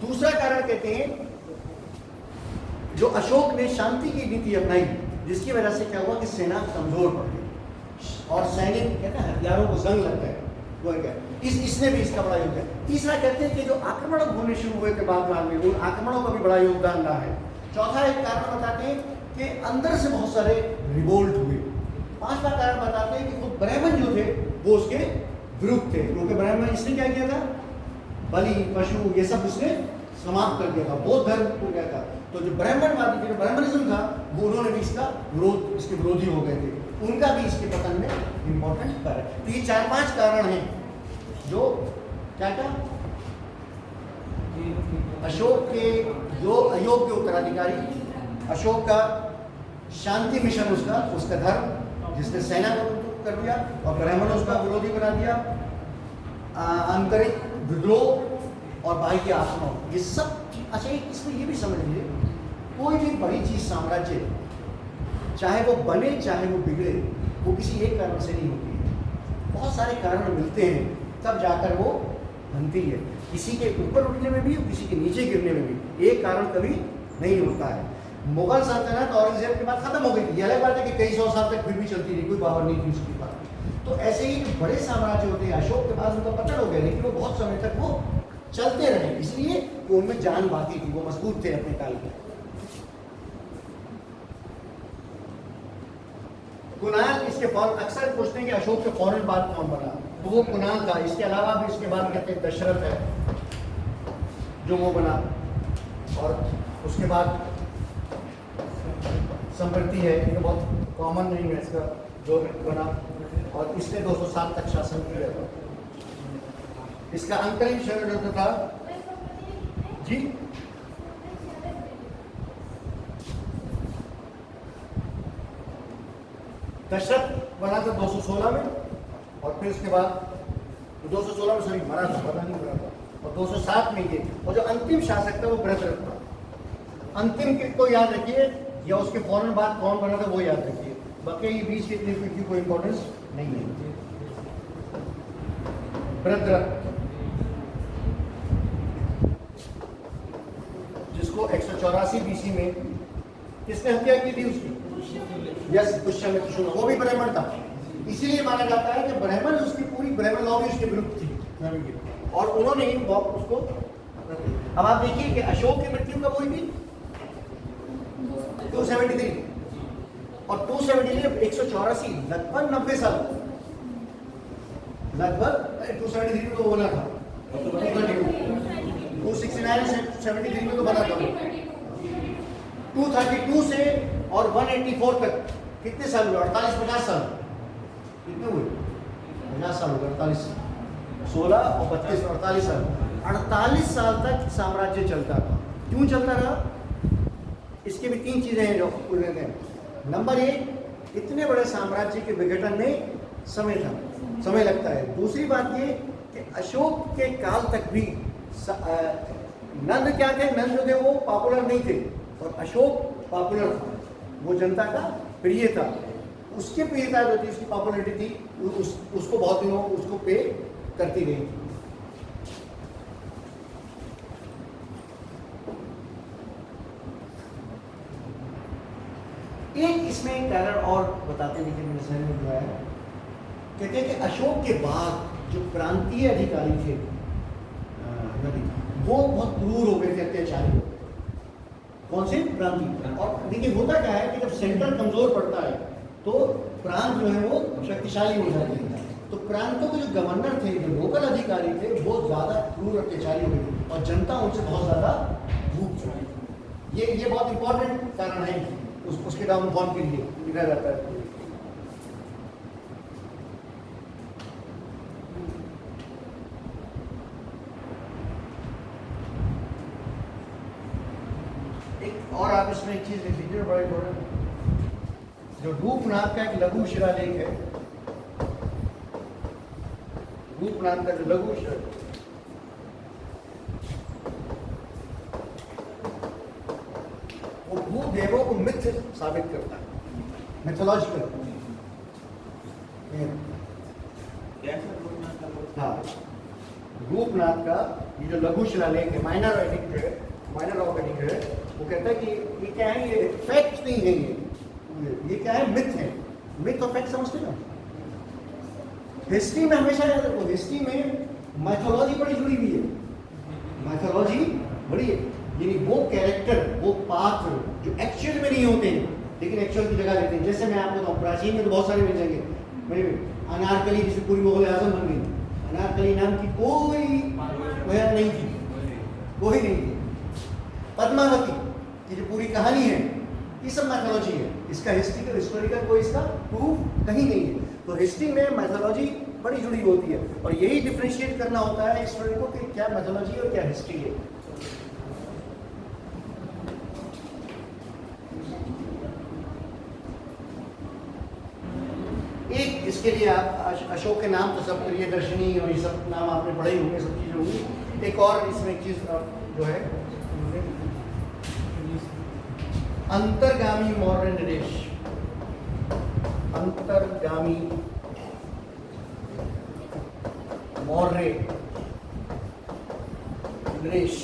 दूसरा कारण कहते हैं जो अशोक ने शांति की नीति अपनाई, जिसकी वजह से क्या हुआ कि सेना कमजोर पड़ गई और सैनिक कहते हैं हथियारों को जंग लगता है, वो क्या इसने भी इसका बड़ा योगदान। तीसरा कहते हैं कि जो आक्रमण होने शुरू हुए थे बाद में उन आक्रमणों का भी बड़ा योगदान रहा है। चौथा एक कारण बताते हैं कि अंदर से बहुत सारे रिवोल्ट हुए। पांचवा कारण बताते हैं कि वो ब्राह्मण जो थे वो उसके विरुद्ध थे, क्योंकि ब्राह्मण इसने क्या किया था, बलि पशु ये सब उसने समाप्त कर दिया था, बौद्ध धर्म को गया था। तो जो ब्राह्मणवादी थे, ब्राह्मणिज्म था, वो उन्होंने भी इसका विरोध, इसके विरोधी हो गए थे, उनका भी इसके पतन में इंपॉर्टेंट कारण। तो ये 4-5 कारण हैं जो क्या क्या अशोक के जो अयोग्य उत्तराधिकारी, अशोक का शांति मिशन, उसका धर्म जिसने सेना को कर दिया और ब्राह्मणों उसका विरोधी बना दिया, आंतरिक विद्रोह और बाह्य आक्रमण, ये सब। अच्छा इसमें ये भी समझ लीजिए, कोई भी बड़ी चीज साम्राज्य चाहे वो बने चाहे वो बिगड़े, वो किसी एक कारण से नहीं होती है, बहुत सारे कारण मिलते हैं तब जाकर वो बनती है। किसी के ऊपर उठने में भी और किसी के नीचे गिरने में भी एक कारण कभी नहीं होता है। मुगल सल्तनत औरंगजेब के बाद खत्म हो गई थी, ये अलग बात है कि कई सौ साल तक फिर भी चलती रही, कोई पावर नहीं थी उसके पास। तो ऐसे ही जो बड़े साम्राज्य होते हैं, अशोक के बाद उनका पतन हो गया, लेकिन वो बहुत समय तक वो चलते रहे, इसलिए कि उनमें जान बाकी थी, वो मजबूत थे अपने काल के। कुणाल इसके फौरन, अक्सर पूछते हैं कि अशोक के फौरन बाद कौन बना, तो वो कुणाल था। इसके अलावा भी इसके बाद कहते हैं दशरथ है जो वो बना, और उसके बाद संप्रति है, ये बहुत कॉमन नहीं है इसका, जो बना, और इसने 207 तक शासन किया था। इसका अंतरिम षड्यंत्र था जी, दशरथ बना था 216 में, और फिर उसके बाद 216 में सॉरी मरा था, पता नहीं मरा था, और 207 में ये, और जो अंतिम शासक था वो भरतरथ था। अंतिम को याद रखिए, या उसके फौरन बाद कौन बना था वो याद रखिए, बाकी ये बीच की इतनी कोई इंपॉर्टेंस नहीं है। भरतरथ जिसको 184 बीसी में किसने हत्या की थी उसकी, यस पुष्यमित्र शुंग, वो भी ब्राह्मण था, इसीलिए माना जाता है कि ब्राह्मण उसकी पूरी ब्राह्मण लॉ भी उसके विरुद्ध थी, और उन्होंने ही उसको। अब आप देखिए कि अशोक की मृत्यु कब हुई थी, 273। और 270 184, लगभग 90 साल, लगभग 273 में तो बना था, 269 73 में तो बना था। 232 से और 184 तक कितने साल हुए? 48-50 साल। कितने हुए? 50 साल हो गए। 48, 16 और 32, 48 साल। 48 साल तक साम्राज्य चलता था। क्यों चलता रहा? इसके भी 3 चीजें हैं जो उल्लेख हैं। नंबर 1, इतने बड़े साम्राज्य के विघटन में समय लगता है। दूसरी बात ये कि अशोक के काल तक भी नंद क्या थे? नंद जो थे वो पॉपुलर नहीं थे और अशोक पॉपुलर था, वो जनता का प्रिय था। उसकी प्रियता जो थी, उसकी पॉपुलरिटी थी, उसको बहुत दिनों उसको पे करती रही। एक इसमें कारण और बताते हैं, लेकिन मेरे सहन में जो है, कहते हैं कि अशोक के बाद जो प्रांतीय अधिकारी थे वो बहुत क्रूर हो गए थे, अत्याचारी हो गए। कौन से? प्रांतीय। और देखिए होता क्या है कि जब सेंट्रल कमजोर पड़ता है तो प्रांत जो है वो शक्तिशाली हो जाते हैं। तो प्रांतों के जो गवर्नर थे, जो लोकल अधिकारी थे, वो ज्यादा क्रूर अत्याचारी हो गए और जनता उनसे बहुत ज्यादा भूख चुकी। ये बहुत इंपॉर्टेंट कारण है उसके डाउनफॉल के लिए गिना जाता है। और आप इसमें एक चीज लिख लीजिए, बड़ा इंपॉर्टेंट, जो रूपनाथ का एक लघु शिलालेख है, रूपनाथ का जो लघु शिलालेख, वो भूदेवों को मिथ्य साबित करता है, मिथोलॉजिकल। हाँ, रूपनाथ का ये जो लघु शिलालेख है, माइनर राइटिंग जो है, माइनर ऑफ राइटिंग है, वो कहता है कि ये क्या है? ये फैक्ट नहीं है, ये क्या है? मिथ है। मिथ और फैक्ट समझते ना? हिस्ट्री में हमेशा याद रखो, हिस्ट्री में माइथोलॉजी बड़ी जुड़ी हुई है। माइथोलॉजी बड़ी है, यानी वो कैरेक्टर, वो पात्र जो एक्चुअल में नहीं होते हैं लेकिन एक्चुअल की जगह लेते हैं। जैसे मैं आपको बताऊँ, प्राचीन में तो बहुत सारे मिल जाएंगे। अनारकली जिसे पूरी मुगल आजम बन गई, अनारकली नाम की कोई महिला नहीं थी, कोई नहीं थी। पद्मावती की जो पूरी कहानी है, ये सब मैथोलॉजी है। इसका हिस्टोरिकल कोई इसका प्रूफ कहीं नहीं है। तो हिस्ट्री में मैथोलॉजी बड़ी जुड़ी होती है और यही डिफरेंशिएट करना होता है हिस्टोरी को कि क्या मैथोलॉजी और क्या हिस्ट्री है। एक इसके लिए आप अशोक के नाम तो सब प्रियदर्शनी और ये सब नाम आपने पढ़े ही होंगे, सब चीजें होंगी। एक और इसमें एक चीज जो है, अंतर्गामी मौर्य नरेश, अंतर्गामी मौर्य नरेश,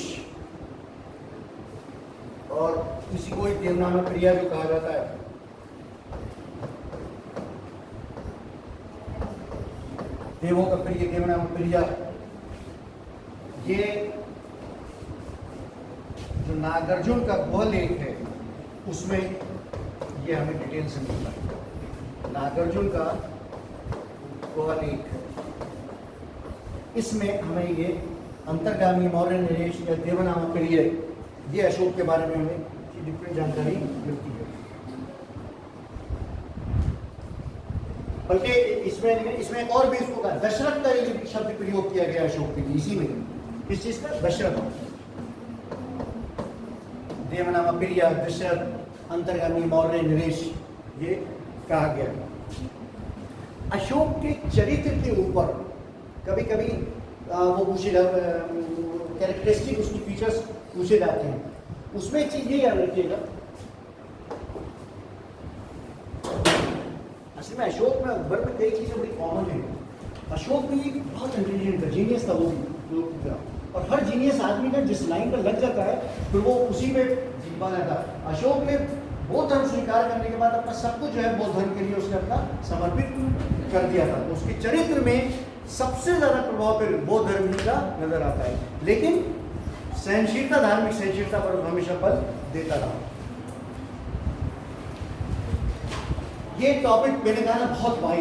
और इसी को एक देवनामा प्रिया जो कहा जाता है। देवों का प्रिय, देवनामा प्रिया, ये जो नागार्जुन का वह लेख है उसमें ये हमें डिटेल से मिलता है। नागार्जुन का वह लेख, इसमें हमें ये अंतर्गामी मौर्य नरेश या देवनामा प्रिय, ये अशोक के बारे में हमें डिफरेंट जानकारी मिलती है। बल्कि इसमें एक और भी इसको कहा, दशरथ का ये शब्द प्रयोग किया गया अशोक के लिए, इसी में किस चीज का? दशरथ। देवनामा प्रिया, दशरथ, अंतर्गामी मौर्य नरेश, ये कहा गया। अशोक के चरित्र के ऊपर कभी कभी वो पूछे कैरेक्टरिस्टिक, उसकी फीचर्स पूछे जाते हैं। उसमें एक चीज ये याद रखिएगा, असल में अशोक में अकबर में कई चीजें बड़ी कॉमन है। अशोक भी बहुत इंटेलिजेंट था, जीनियस था वो भी, और हर जीनियस आदमी का जिस लाइन पर लग जाता है फिर वो उसी में जीवा जाता है। अशोक ने बौद्ध धर्म स्वीकार करने के बाद अपना सब कुछ जो है बौद्ध धर्म के लिए उसने अपना समर्पित कर दिया था। तो उसके चरित्र में सबसे ज्यादा प्रभाव फिर बौद्ध धर्म का नजर आता है, लेकिन सहनशीलता, धार्मिक सहनशीलता पर हमेशा बल देता रहा। ये टॉपिक मैंने कहा ना बहुत वाइड